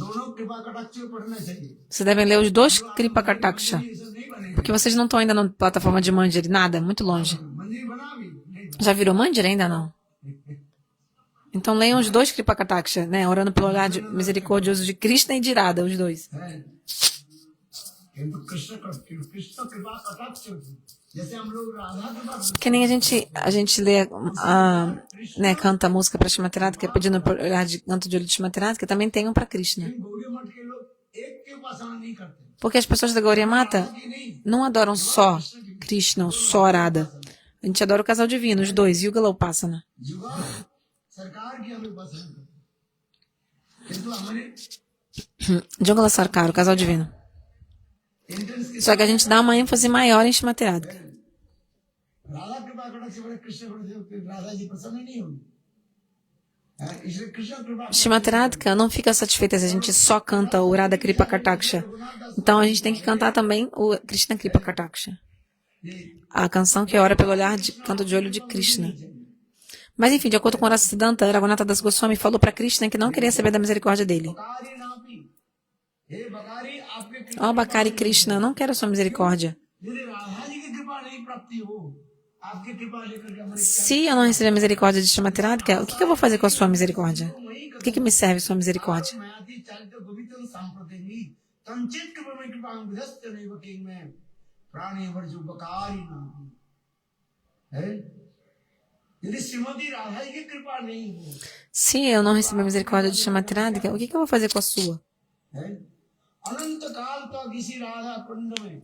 दोनों कृपा कटाक्ष पढ़ना चाहिए Vocês devem ler os dois Kripa Kataksha. ये सब नहीं बने Porque vocês não estão ainda na plataforma de Manjari, nada, muito longe. मंदिर बना भी नहीं Já virou Manjari? Ainda não. Então leiam os dois Kripa Kataksha, né? Orando pelo olhar misericordioso de Krishna e de Radha, os dois. है किंतु कृष्ण कृपा कटाक्ष जैसे हम लोग राधा कृपा Que nem a gente lê, né, canta a música para Srimati Radhika, pedindo por olhar de canto de olho de Srimati Radhika, também tem um para Krishna. गौड़ी मठ के लोग एक के उपासना नहीं करते Porque as pessoas da Gauria Mata कि नहीं não adoram só Krishna ou só Radha. A gente adora o casal divino, os dois, Yugala Upasana. युवा सरकार की हमें उपासना करते किंतु हमारे Yugala Sarkar, o casal divino. Entrance के Só que a gente dá uma ênfase maior em Srimati Radhika. Radha कृपा कटाक्ष बड़े कृष्ण राधा जी प्रसन्न नहीं होंगे इसलिए कृष्ण कृपा Srimati Radhika não fica satisfeita se a gente só canta o Radha Kripa Kataksha. Então a gente tem que cantar também o Krishna Kripa Kataksha. A canção que ora pelo olhar de canto de olho de Krishna. Mas enfim, de acordo com Rasa Siddhanta, Raghunatha Das Goswami falou para Krishna que não queria saber da misericórdia dele. बकारी नापी हे बकारी आपके Ó Bakari Krishna, não quero a sua misericórdia. यदि राधा जी की कृपा नहीं प्राप्ति हो आपकी कृपा लेकर के हमारे Se eu não receber a misericórdia de Srimati Radhika, o que eu vou fazer com a sua misericórdia? O que me serve sua misericórdia? मायाती चालित गोवितन संप्रतिनि तंचित कृपा में कृपा विधस्त नहीं बकिंग में प्राणी वर्जु बकारी नापी है यदि श्रीमती राधा जी की कृपा नहीं हो Se eu não receber a misericórdia de Srimati Radhika, o que eu vou fazer com a sua? है अनंत काल तक इसी राधा कुंड में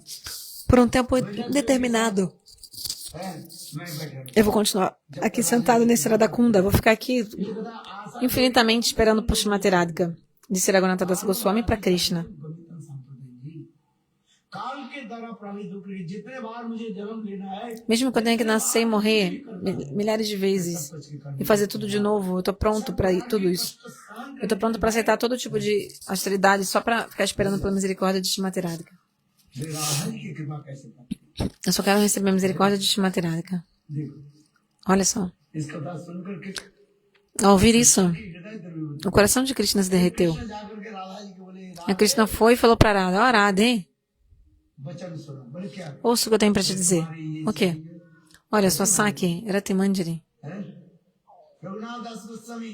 Por um tempo determinado, है मैं बैठा eu vou continuar aqui sentado nesse Radhakunda. Vou ficar aqui infinitamente esperando por Srimati Radhika. Disse Raghunatha Das Goswami para Krishna. गोवितन संप्रतिनि काल के द्वारा प्रभावित होकर जितने बार मुझे जन्म लेना है Mesmo que eu tenha que nascer e morrer milhares de vezes e fazer tudo de novo, eu tô pronto para tudo isso. Eu tô pronto para aceitar todo tipo de austeridade só para ficar esperando pela misericórdia de Srimati Radhika. Radha जी की कृपा कैसे प्राप्त Eu só quero receber a misericórdia de Srimati Radhika. देखो Olha só. इसका बात सुनकर के Ao ouvir isso, हृदय द्रवी o coração de Krishna se derreteu. जाकर के राधा जी को बोले A Krishna foi e falou para Radha, ó Radha, वचन सुना बोले क्या ouça o que eu tenho para te dizer. O quê? Olha, sua Saki, Rati Manjari, है रघुनाथ दास गोस्वामी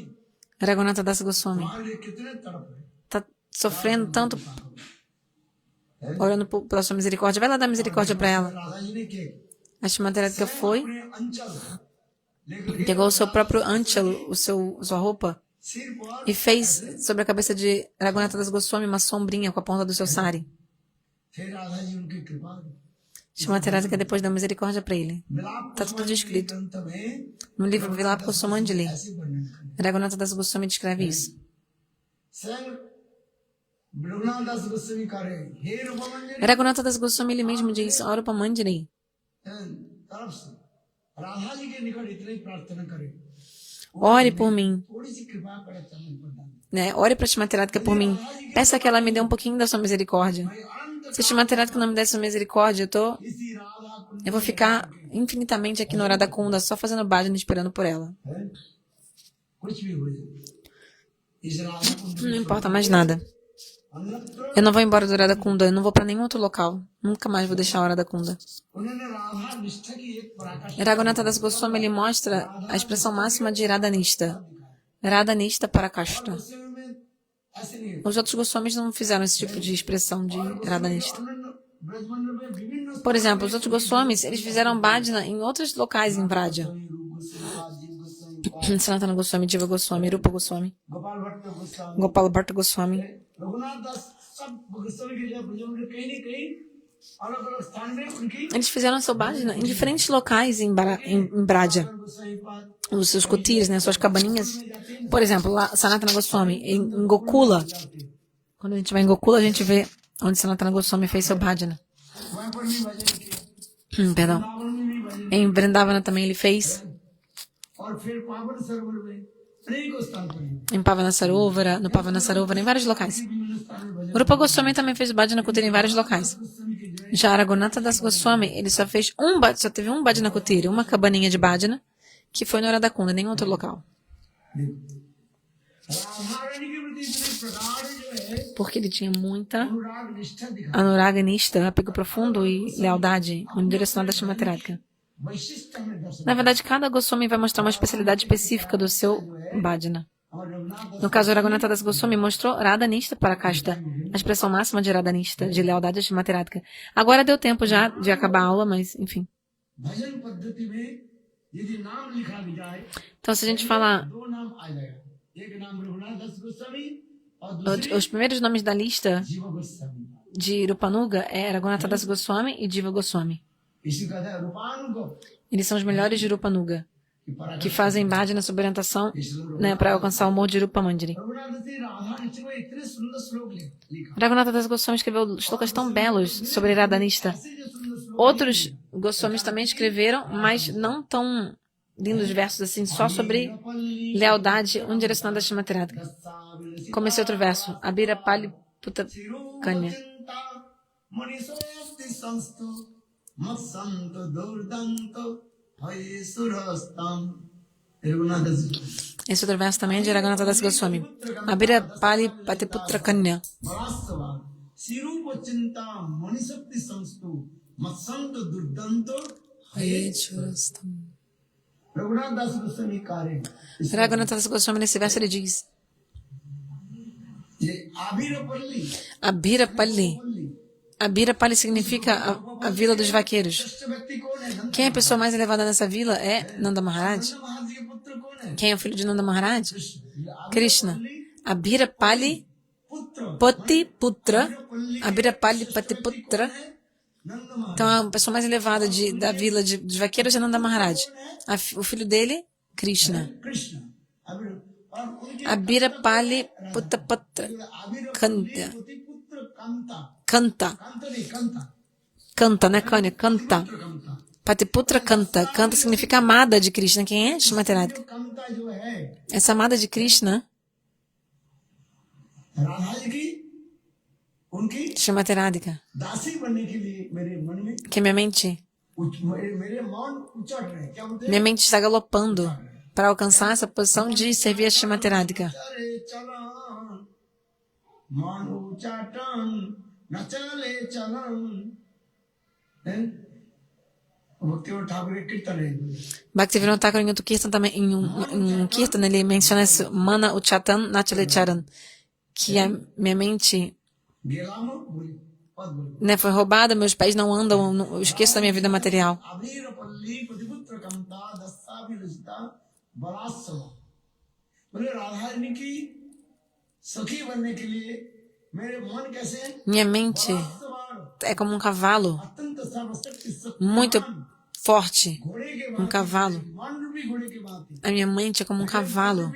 Raghunatha Das Goswami, हमारे लिए कितने तड़प रहे tá sofrendo tanto, orando pela sua misericórdia. Vai lá dar misericórdia para ela. Radha जी ने किया A Shrimati Radhika foi, अपने अंचल लेकर pegou o seu próprio anchal, sua roupa, सिर पर e fez sobre a cabeça de Raghunatha Das Goswami uma sombrinha com a ponta do seu sari. फिर राधा जी उनकी कृपा Shrimati Radhika depois deu misericórdia para ele. मिलाप Está tudo descrito. ग्रंथ में No livro Vilapa Kusumanjali, ऐसे वर्णन करें Raghunatha Das Goswami descreve isso. स्वयं रघुनाथ दास गोस्वामी करे हे Rupamanjari Raghunatha Das Goswami ele mesmo diz, ora para Manjari, तरफ से राधा जी के निकट इतनी प्रार्थना करे ore por mim, थोड़ी सी कृपा करे चरण पर दान né? Ore para Shrimati Radhika por mim. Peça que ela me dê um pouquinho da sua misericórdia. Se Shrimati Radhika não me der sua misericórdia, इसी राधा Kund eu vou ficar infinitamente aqui no Radha Kunda, só fazendo bhajana esperando por ela. है कुछ भी हो जाए इस राधा Kund Não importa mais nada. अन्यत्र Eu não vou embora do Radha Kunda, eu não vou para nenhum outro local. Nunca mais vou deixar o Radha Kunda. उन्होंने राधा निष्ठा की एक पराकाष्ठा Raghunatha Das Goswami ele mostra a expressão máxima de Radhanista. Radhanista Parakashta. Goswami में ऐसे नहीं है Os outros Goswamis não fizeram esse tipo de expressão de Radhanista. अन्य ब्रजमंडल में विभिन्न Por exemplo, os outros Goswamis, eles fizeram bhajana em outros locais em Vraja. रूप गोस्वामी जीव Goswami Sanatana Goswami, Jiva Goswami, Rupa Goswami, Gopal भट्ट Goswami Gopal Bhatta Goswami. Raghunath दास सब गोस्वामी के जब ब्रजमंडल कहीं न कहीं अलग अलग स्थान में उनकी Eles fizeram seu bhajana em diferentes locais em Braja. Goswami पाद Os seus kutis, né, suas cabaninhas. Por exemplo, lá, Sanatana Goswami, em Gokula. Quando a gente vai em Gokula, a gente vê onde Sanatana Goswami fez seu bhajana. वहाँ पर भी भजन किया Perdão. रावण में भी भजन Em Vrindavana também ele fez. और फिर पावन सरोवर में अनेकों स्थान पर भी। Em Pavanasarovara, no Pavanasarovara, em vários locais. विभिन्न स्थान में भजन O Rupa Goswami também fez bhajana kutir em vários locais. Goswami की जय Já Raghunatha Das Goswami, ele só teve um bhajana kutir, uma cabaninha de bhajana, que foi no Radha Kunda, nem outro local. Radha रानी के प्रति इतने प्रगाढ़ जो है Porque ele tinha muita अनुराग निष्ठा दिखा anuraga nista, apego profundo e lealdade, direcionada a Shrimati Radhika. वैशिष्ट में दर्शन Na verdade, cada Goswami vai mostrar uma especialidade específica do seu bhajana. और Raghunath No caso, Raghunatha Das Goswami mostrou Radhanista para Kasta, a expressão máxima de Radhanista, de lealdade a Shrimati Radhika. Agora deu tempo já de acabar a aula, mas enfim. भजन पद्धति में यदि नाम लिखा भी जाए Então, se a gente falar दो नाम आ जाएगा एक नाम रघुनाथ दास गोस्वामी और दूसरे os primeiros nomes da lista जीव Goswami de Rupanuga é Raghunatha Das Goswami e Jiva Goswami. इसी का है रूपानुग Eles são os melhores de Rupanuga, कि पराग que fazem bhajana sob orientação, né, para alcançar o amor de Rupa Manjari. Raghunath दास जी राधा निष्ठ में इतने सुंदर श्लोक लिखा Raghunatha Das Goswami escreveu shlokas tão belos sobre Radhanista. ऐसे जो सुंदर श्लोक Outros Goswamis também escreveram, mas não tão lindos versos assim, só sobre lealdade unidirecionada a Shrimati Radhika. Como esse outro verso, Abira Pali Puta Kanya. मनीषोस्ति संस्तु मत्संत दुर्दंत भय सुरस्तम रघुनाथ दास ji Esse outro verso também é de Raghunatha Das Goswami. Abira Pali Patiputra Kanya. बलास्तवाद सिरूप चिंता मनीषोस्ति संस्तु मत्संत दुर्दंत रघुनाथ दास गोस्वामी कार्य Raghunatha Das Goswami, nesse verso, ele diz: ये आबिरपल्ली Abira Pali. Abira Pali significa a vila dos vaqueiros. श्रेष्ठ व्यक्ति कौन है नंद Quem é a pessoa mais elevada nessa vila é Nanda Maharaj. महाराज के पुत्र कौन है Quem é o filho de Nanda Maharaj? ये Krishna. Abira Pali पुत्र Pati Putra. Abira Pali Pati Putra. Nand Maharaj Então a pessoa mais elevada da vila dos vaqueiros é Nanda Maharaj. O filho dele, Krishna. Krishna आबिर और उनके Abira Pali Puta Putra. आबिरपल्ली पुत्र कांता Canta. कांता नहीं Kanta Canta, né, Kanya? Canta. पुत्र Kanta Patiputra canta. Canta significa amada de Krishna. Quem é? Shrimati Radhika. जो कांता जो है Essa amada de Krishna, Radha जी की उनकी Shrimati Radhika, दासी बनने के लिए मेरे मन में que minha mente मेरे मन उचट रहे क्या बोलते Minha mente está galopando para alcançar essa posição de servir a Shrimati Radhika. अरे चला manu chatan nachale chalan. Bhaktivinoda Thakur Kirtan hai. Bhaktivinoda Thakur em outro Kirtan também, em um Kirtan, ele menciona isso, Mana Uchatan Nachale Charan, que a minha mente, né, foi roubada, meus pés não andam, eu esqueço da minha vida material. Minha mente é como um cavalo, muito forte, um cavalo. A minha mente é como um cavalo,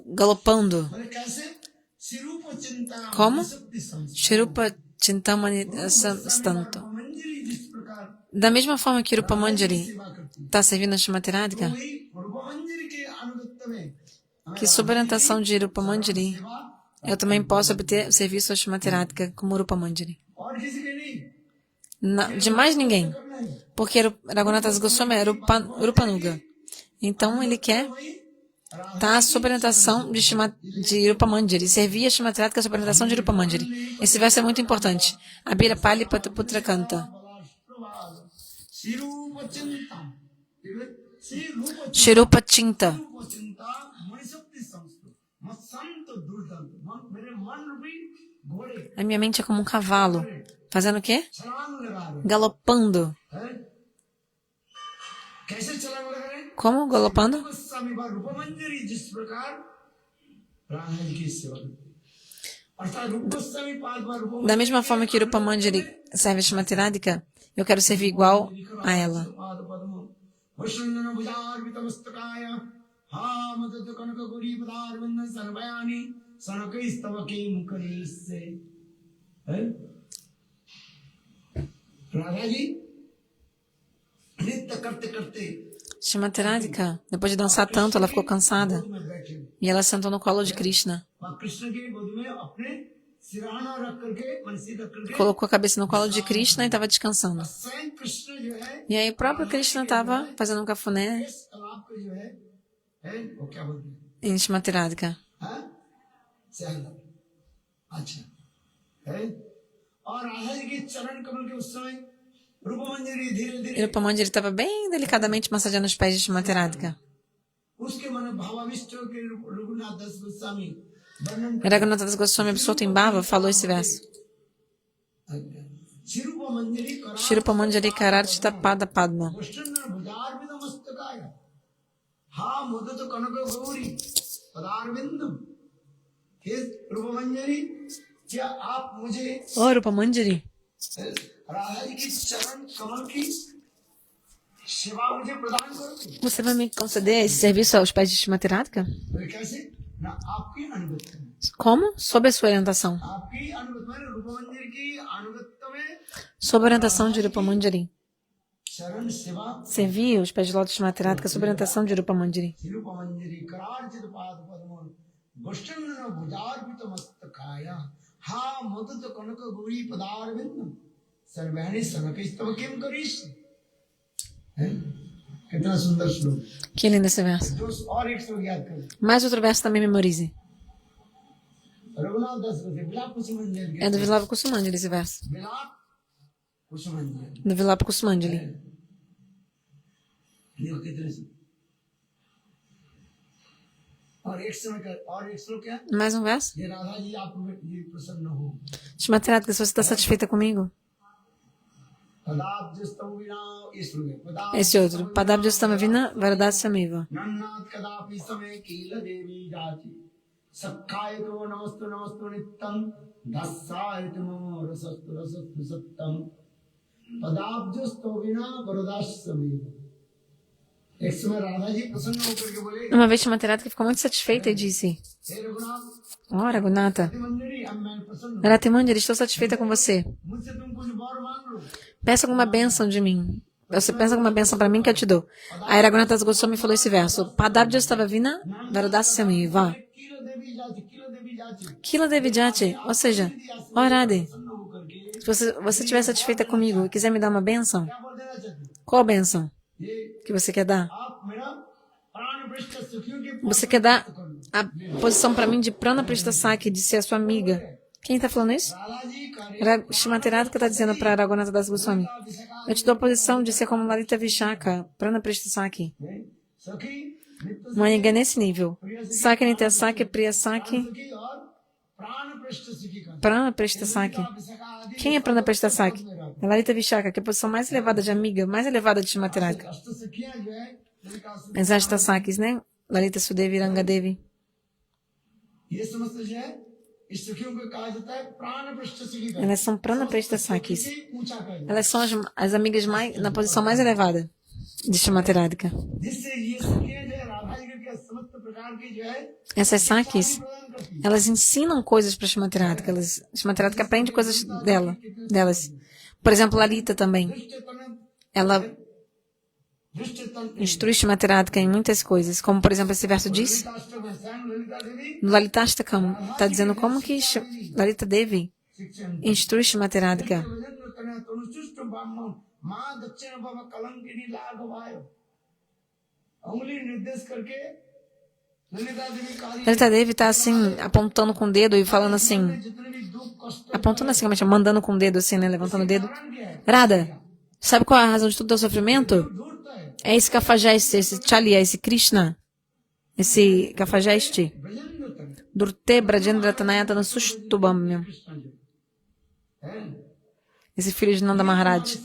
galopando. Como? Shirupa Chintamani Stanto. Da mesma forma que Rupa Manjari está servindo a Srimati Radhika, que sob a orientação de Rupa Manjari, eu também posso obter serviço a Srimati Radhika como Rupa Manjari. De mais ninguém. Porque Raghunatha Das Goswami é Rupanuga. Então ele quer estar sob a orientação de Rupa Manjari, servir a Srimati Radhika sob a orientação de Rupa Manjari. Esse verso é muito importante. Abira Pali Patuputra canta. Shirupa Chinta. A minha mente é como um cavalo. Fazendo o quê? Galopando. Como galopando? Da mesma forma que Rupa Manjari serve a Srimati Radhika, eu quero servir igual a ela. Srimati Radhika, depois de dançar tanto, ela ficou cansada. E ela sentou no colo de Krishna. Colocou a cabeça no colo de Krishna e estava descansando. E aí o próprio Krishna estava fazendo um cafuné em Srimati Radhika. E Rupa Manjari estava bem delicadamente massageando os pés de Srimati Radhika. Raghunatha Das Goswami, absorto em Bhava, falou esse verso. Shirupa Manjari Kararchita Pada Padma. Oh, Rupa Manjari. Você vai me conceder esse serviço aos pés de Srimati Radhika? Como? Sob a sua orientação. Sob a orientação de Rupa Manjari. Servir os pés de lótus de Srimati Radhika sob a orientação de Rupa Manjari. Que lindo esse verso. Mais outro verso também memorize. É do Vilapa Kusumanjali esse verso. Do Vilapa Kusumanjali. Mais um verso? Srimati Radhika, se você está satisfeita comigo? Esse outro. Padabhyastama Vina Varadasyamiva. Uma vez Srimati Radhika ficou muito satisfeita e disse: Oh, Raghunatha, Rati Manjari, estou satisfeita com você. Peça alguma bênção de mim. Você pensa alguma bênção para mim que eu te dou. Aí Raghunatha Das Goswami falou esse verso: Padabhyastava Vina Varadasyamiva. Kila Devi Jati, ou seja, ó Radhe, se você estiver satisfeita comigo e quiser me dar uma bênção, qual bênção que você quer dar? Você quer dar a posição para mim de Prana Prishta Saki, de ser a sua amiga. Quem está falando isso? Srimati Radhika está dizendo para Raghunatha Das Goswami. Eu te dou a posição de ser como Lalita Vishaka, Prana Prishta Saki. Uma amiga nesse nível. Saki Nitya Saki, Priya Saki, Prana Prishta Saki. Quem é Prana Prishta Saki? É Lalita Vishaka, que é a posição mais elevada de amiga, mais elevada de Srimati Radhika. As Ashta Sakis, né? Lalita Sudevi, Rangadevi. Elas são Prana Prishta Sakis. Elas são as amigas na posição mais elevada de Srimati Radhika. Essas Sakis, elas ensinam coisas para Srimati Radhika. Srimati Radhika aprende coisas delas. Por exemplo, Lalita também. Ela instrui Srimati Radhika em muitas coisas. Como, por exemplo, esse verso diz. No Lalitastakam, está dizendo como que Lalita Devi instrui Srimati Radhika. Lalita Devi está assim, apontando com o dedo e falando assim, apontando assim, mandando com o dedo assim, né, levantando o dedo. Radha, sabe qual é a razão de todo o teu sofrimento? É esse cafajeste, esse Chalia, esse Krishna, esse cafajeste. Durte Brajendra Tanayatana Sustubam. Esse filho de Nanda Maharaj.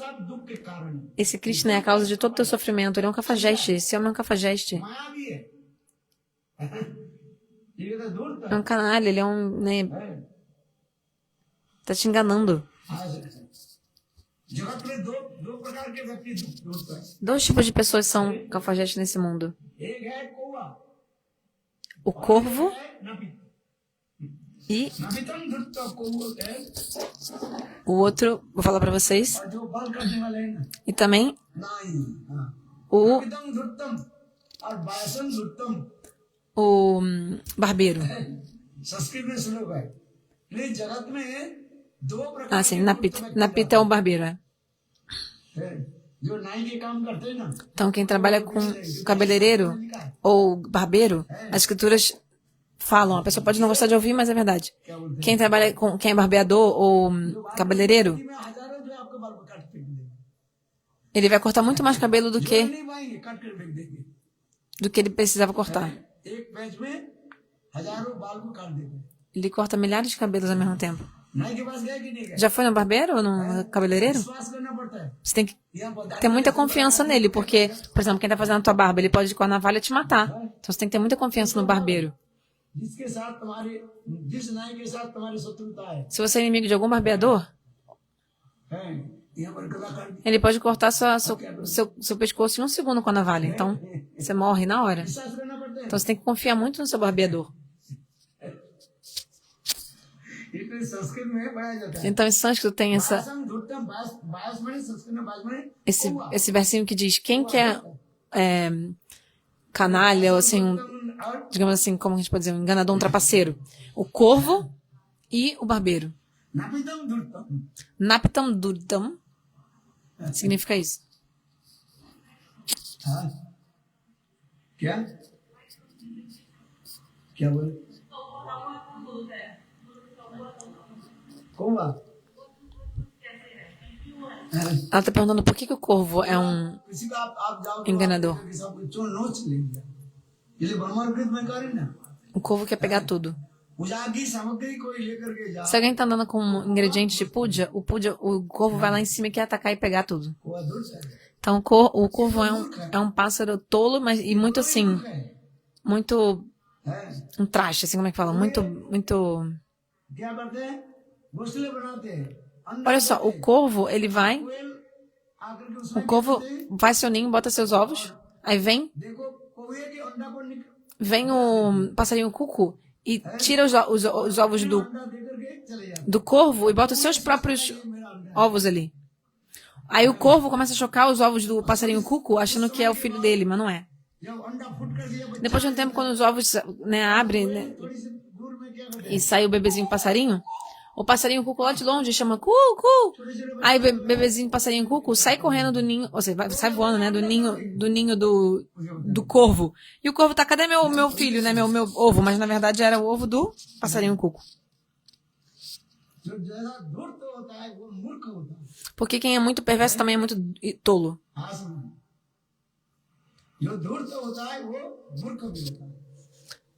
Esse Krishna é a causa de todo o teu sofrimento. Ele é um cafajeste. Esse homem é um cafajeste. É um canalha, ele é um, né? Tá te enganando. Dois tipos de pessoas são cafajestes nesse mundo. O corvo e o outro, vou falar para vocês. E também o barbeiro. Ah, sim, Napita é um barbeiro, é. Então, quem trabalha com cabeleireiro ou barbeiro, as escrituras falam, a pessoa pode não gostar de ouvir, mas é verdade. Quem trabalha com, quem é barbeador ou cabeleireiro, ele vai cortar muito mais cabelo do que ele precisava cortar. Ele corta milhares de cabelos ao mesmo tempo. Já foi no barbeiro ou no cabeleireiro? Você tem que ter muita confiança nele, porque, por exemplo, quem está fazendo a tua barba, ele pode com a navalha te matar. Então você tem que ter muita confiança no barbeiro. Se você é inimigo de algum barbeador, ele pode cortar seu pescoço em 1 segundo com a navalha. Então, você morre na hora. Então você tem que confiar muito no seu barbeador. Então, em sânscrito tem esse versinho que diz: quem quer canalha, ou assim, digamos assim, como a gente pode dizer, um enganador, um trapaceiro? O corvo e o barbeiro. Napitam durtam significa isso. Ela está perguntando por que o corvo é um enganador. O corvo quer pegar tudo. Se alguém está andando com um ingrediente de puja, o corvo vai lá em cima e quer atacar e pegar tudo. Então, o corvo é um pássaro tolo, mas e muito assim, muito um traste, assim, como é que fala? Muito. Olha só, o corvo seu ninho, bota seus ovos, aí vem o passarinho cuco e tira os ovos do corvo e bota os seus próprios ovos ali. Aí o corvo começa a chocar os ovos do passarinho cuco, achando que é o filho dele, mas não é. Depois de um tempo, quando os ovos, né, abrem, né, e sai o bebezinho passarinho, O passarinho cuco lá de longe chama cucu. Aí o bebezinho passarinho cuco sai correndo do ninho, ou seja, sai voando, né? Do ninho do corvo. E o corvo tá, cadê meu filho, né? Meu ovo. Mas na verdade era o ovo do passarinho cuco. Porque quem é muito perverso também é muito tolo.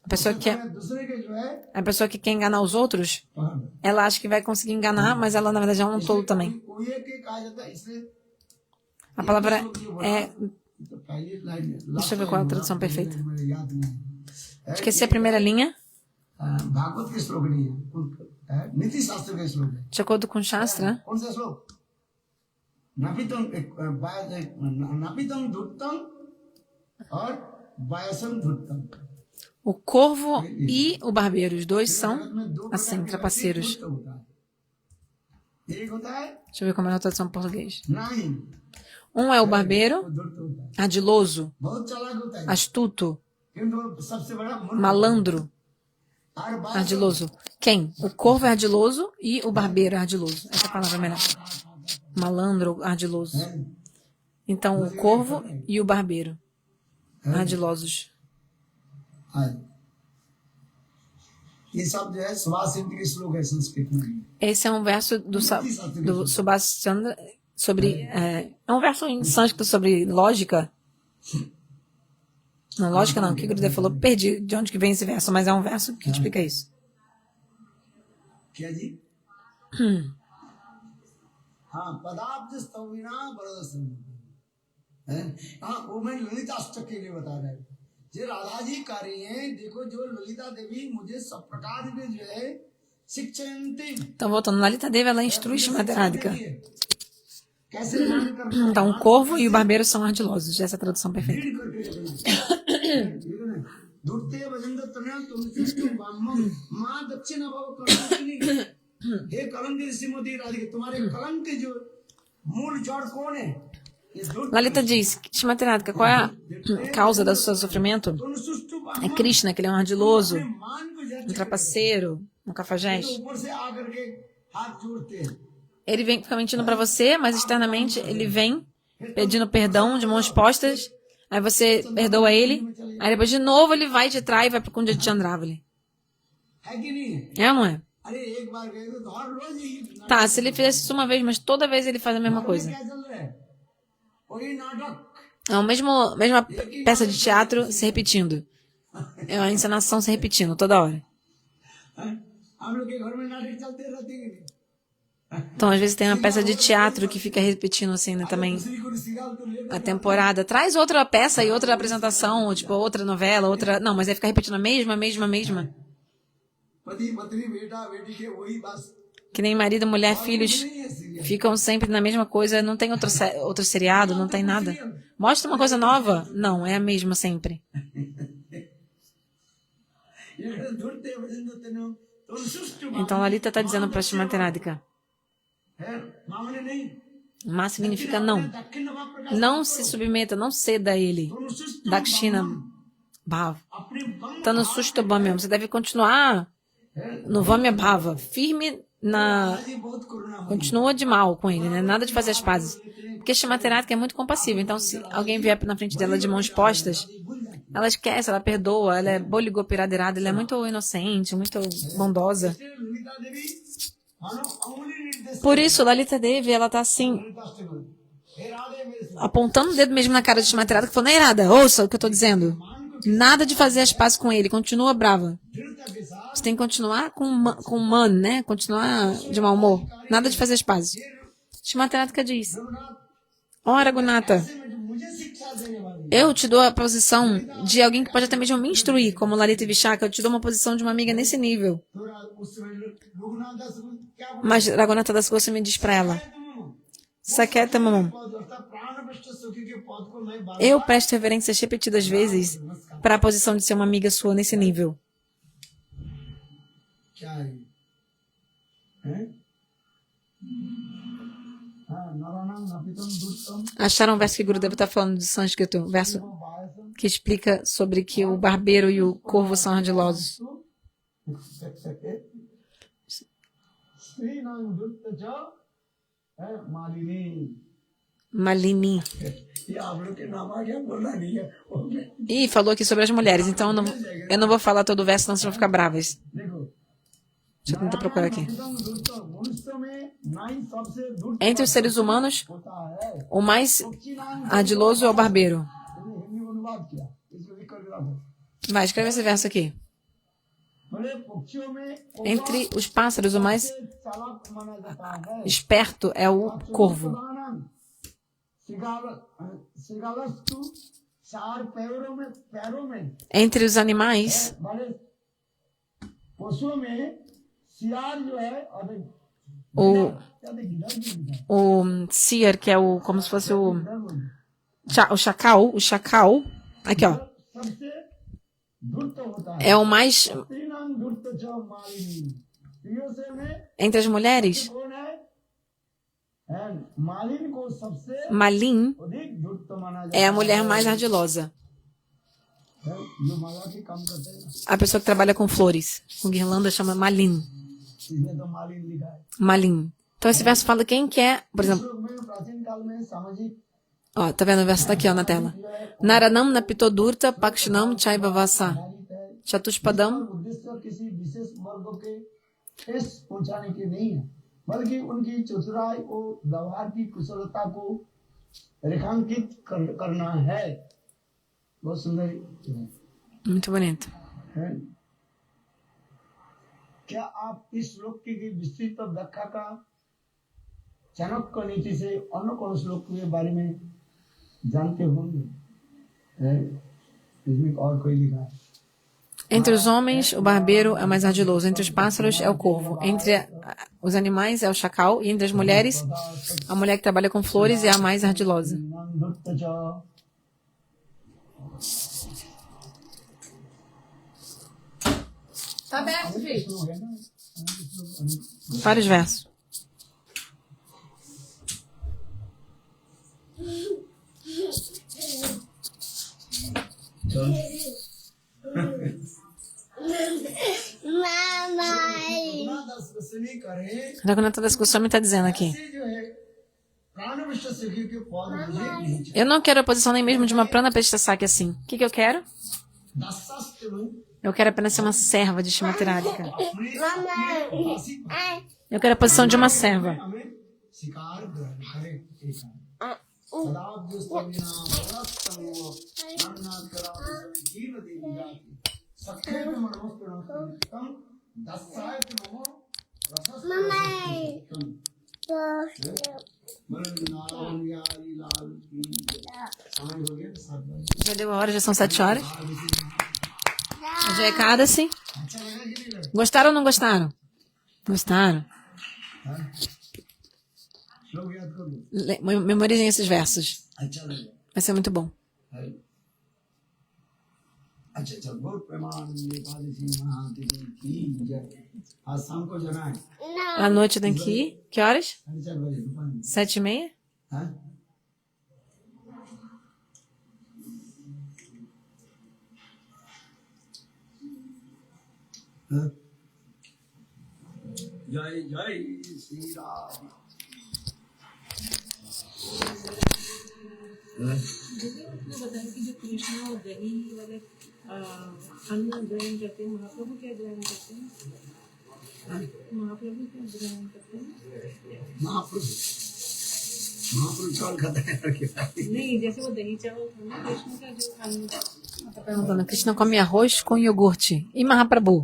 A pessoa que quer enganar os outros, ela acha que vai conseguir enganar, mas ela na verdade é um tolo também. A palavra é... Deixa eu ver qual é a tradução perfeita. Esqueci a primeira linha. De acordo com o Shastra, o corvo e o barbeiro, os dois são, assim, trapaceiros. Deixa eu ver como é a tradução em português. Um é o barbeiro, ardiloso, astuto, malandro, ardiloso. Quem? O corvo é ardiloso e o barbeiro é ardiloso. Essa palavra é melhor. Malandro, ardiloso. Então, o corvo e o barbeiro, ardilosos. Esse é um verso do Subhas Chandra sobre... É um verso em sânscrito sobre lógica. Não, lógica não. O que o Gurudev falou? Perdi de onde que vem esse verso, mas é um verso que explica isso. Então, voltando, Lalita Devi, ela instrui Srimati Radhika. Então, o corvo e o barbeiro são ardilosos. Essa é a tradução perfeita. Lalita diz, Srimati Radhika, qual é a causa do seu sofrimento? É Krishna, que ele é um ardiloso, um trapaceiro, um cafajeste. Ele vem fica mentindo para você, mas externamente ele vem pedindo perdão de mãos postas, aí você perdoa ele, aí depois de novo ele vai te trair e vai para o Kunda de Chandravali. É ou não é? Tá, se ele fizesse isso uma vez, mas toda vez ele faz a mesma coisa. É a mesma peça de teatro se repetindo. É uma encenação se repetindo toda hora. Então, às vezes tem uma peça de teatro que fica repetindo assim, né, também a temporada. Traz outra peça e outra apresentação, ou, tipo, outra novela, outra... Não, mas aí fica repetindo a mesma. Que nem marido, mulher, filhos ficam sempre na mesma coisa, não tem outro seriado, não tem nada. Mostra uma coisa nova. Não, é a mesma sempre. Então, Lalita está dizendo para Srimati Radhika. Mas significa não. Não se submeta, não ceda a ele. Dakshina Bhava. Está no Sushta Bhamyam. Você deve continuar no Vamya Bhava. Firme na... Continua de mal com ele, né? Nada de fazer as pazes. Porque Srimati Radhika é muito compassiva. Então, se alguém vier na frente dela de mãos postas, ela esquece, ela perdoa. Ela é boligopiraderada. Ela é muito inocente, muito bondosa. Por isso, Lalita Devi, ela tá assim, apontando o dedo mesmo na cara de Srimati Radhika, falando, ei, Radha, ouça o que eu tô dizendo. Nada de fazer as pazes com ele, continua brava. Você tem que continuar com man, né? Continuar de mau humor. Nada de fazer as pazes. Srimati Radhika diz, Raghunatha, eu te dou a posição de alguém que pode até mesmo me instruir, como Lalita Vishaka, eu te dou uma posição de uma amiga nesse nível. Mas Raghunatha Das Goswami me diz para ela, Saketa Mamam, eu presto reverências repetidas vezes para a posição de ser uma amiga sua nesse nível. Acharam o verso que Gurudeva está falando de sânscrito? O verso que explica sobre que o barbeiro e o corvo são ardilosos. स्त्रीणां धूर्त च मालिनी Malini. ये आप लोग के नाम आ गया बोलना नहीं है okay E falou aqui sobre as mulheres, então eu não vou falar todo o verso, senão vocês vão ficar bravas. देखो Deixa eu tentar procurar aqui. धूर्त मनुष्य में नाई सबसे धूर्त Entre os seres humanos, होता है o mais ardiloso é o barbeiro. Hindi में अनुवाद किया इसको लिख कर रखो Vai, escreve esse verso aqui. बड़े पक्षियों में Entre os pássaros, o mais चालाक माना जाता है esperto é o corvo. सिगालस्तु चार पैरों में Entre os animais, बड़े पशुओं में सियार जो है अभी o, क्या देखिए o seer, que é o, como se fosse o chacal, aqui ó, सबसे धूर्त होता है é o mais, तीनां धूर्त च मालिनी स्त्रियों से में entre as mulheres, कौन है मालिन को सबसे Malin अधिक धूर्त माना é a mulher mais ardilosa. जाता है जो माला की काम करते हैं ना, A pessoa que trabalha com flores, com guirlanda, chama Malin. इसलिए तो मालिन लिखा है Malin. Então esse verso fala quem quer, por exemplo, लोग में प्राचीन काल में सामाजिक ó, tá vendo o verso daqui ó na tela. Naranam napitodurta pakshinam chaibavasa. Chatushpadam उद्देश्य किसी विशेष वर्ग के ठेस पहुंचाने के नहीं है बल्कि उनकी चतुराई और व्यवहार की कुशलता को रेखांकित करना है बहुत सुंदर Muito bonito. है क्या आप इस श्लोक की विस्तृत व्याख्या का चाणक्य नीति से अन्य कौन श्लोक के बारे में जानते होंगे इसमें और कोई लिखा है Entre os homens, o barbeiro é o mais ardiloso. Entre os pássaros, é o corvo. Entre os animais, é o chacal. E entre as mulheres, a mulher que trabalha com flores é a mais ardilosa. Tá aberto, filho. Vários versos. Raghunatha Das Goswami está dizendo aqui. Eu não quero a posição nem mesmo de uma prana Pestasaki assim. O que eu quero? Eu quero apenas ser uma serva de Shrimati Radhika. Eu quero a posição de uma serva. Já deu a hora, já são 7 horas. Já é Ekadasi. Gostaram ou não gostaram? Gostaram. Memorizem esses versos. Vai ser muito bom. À noite tem que ir. Que horas? 7h30? जय जय श्री राम अन्न ग्रहण करते हैं महाप्रभु क्या ग्रहण करते हैं महाप्रभु क्या ग्रहण करते हैं महाप्रभु चावल खाता है नहीं जैसे वो दही चावल खाना कृष्ण का जो खाना tá perguntando Krishna come arroz com iogurte e Mahaprabhu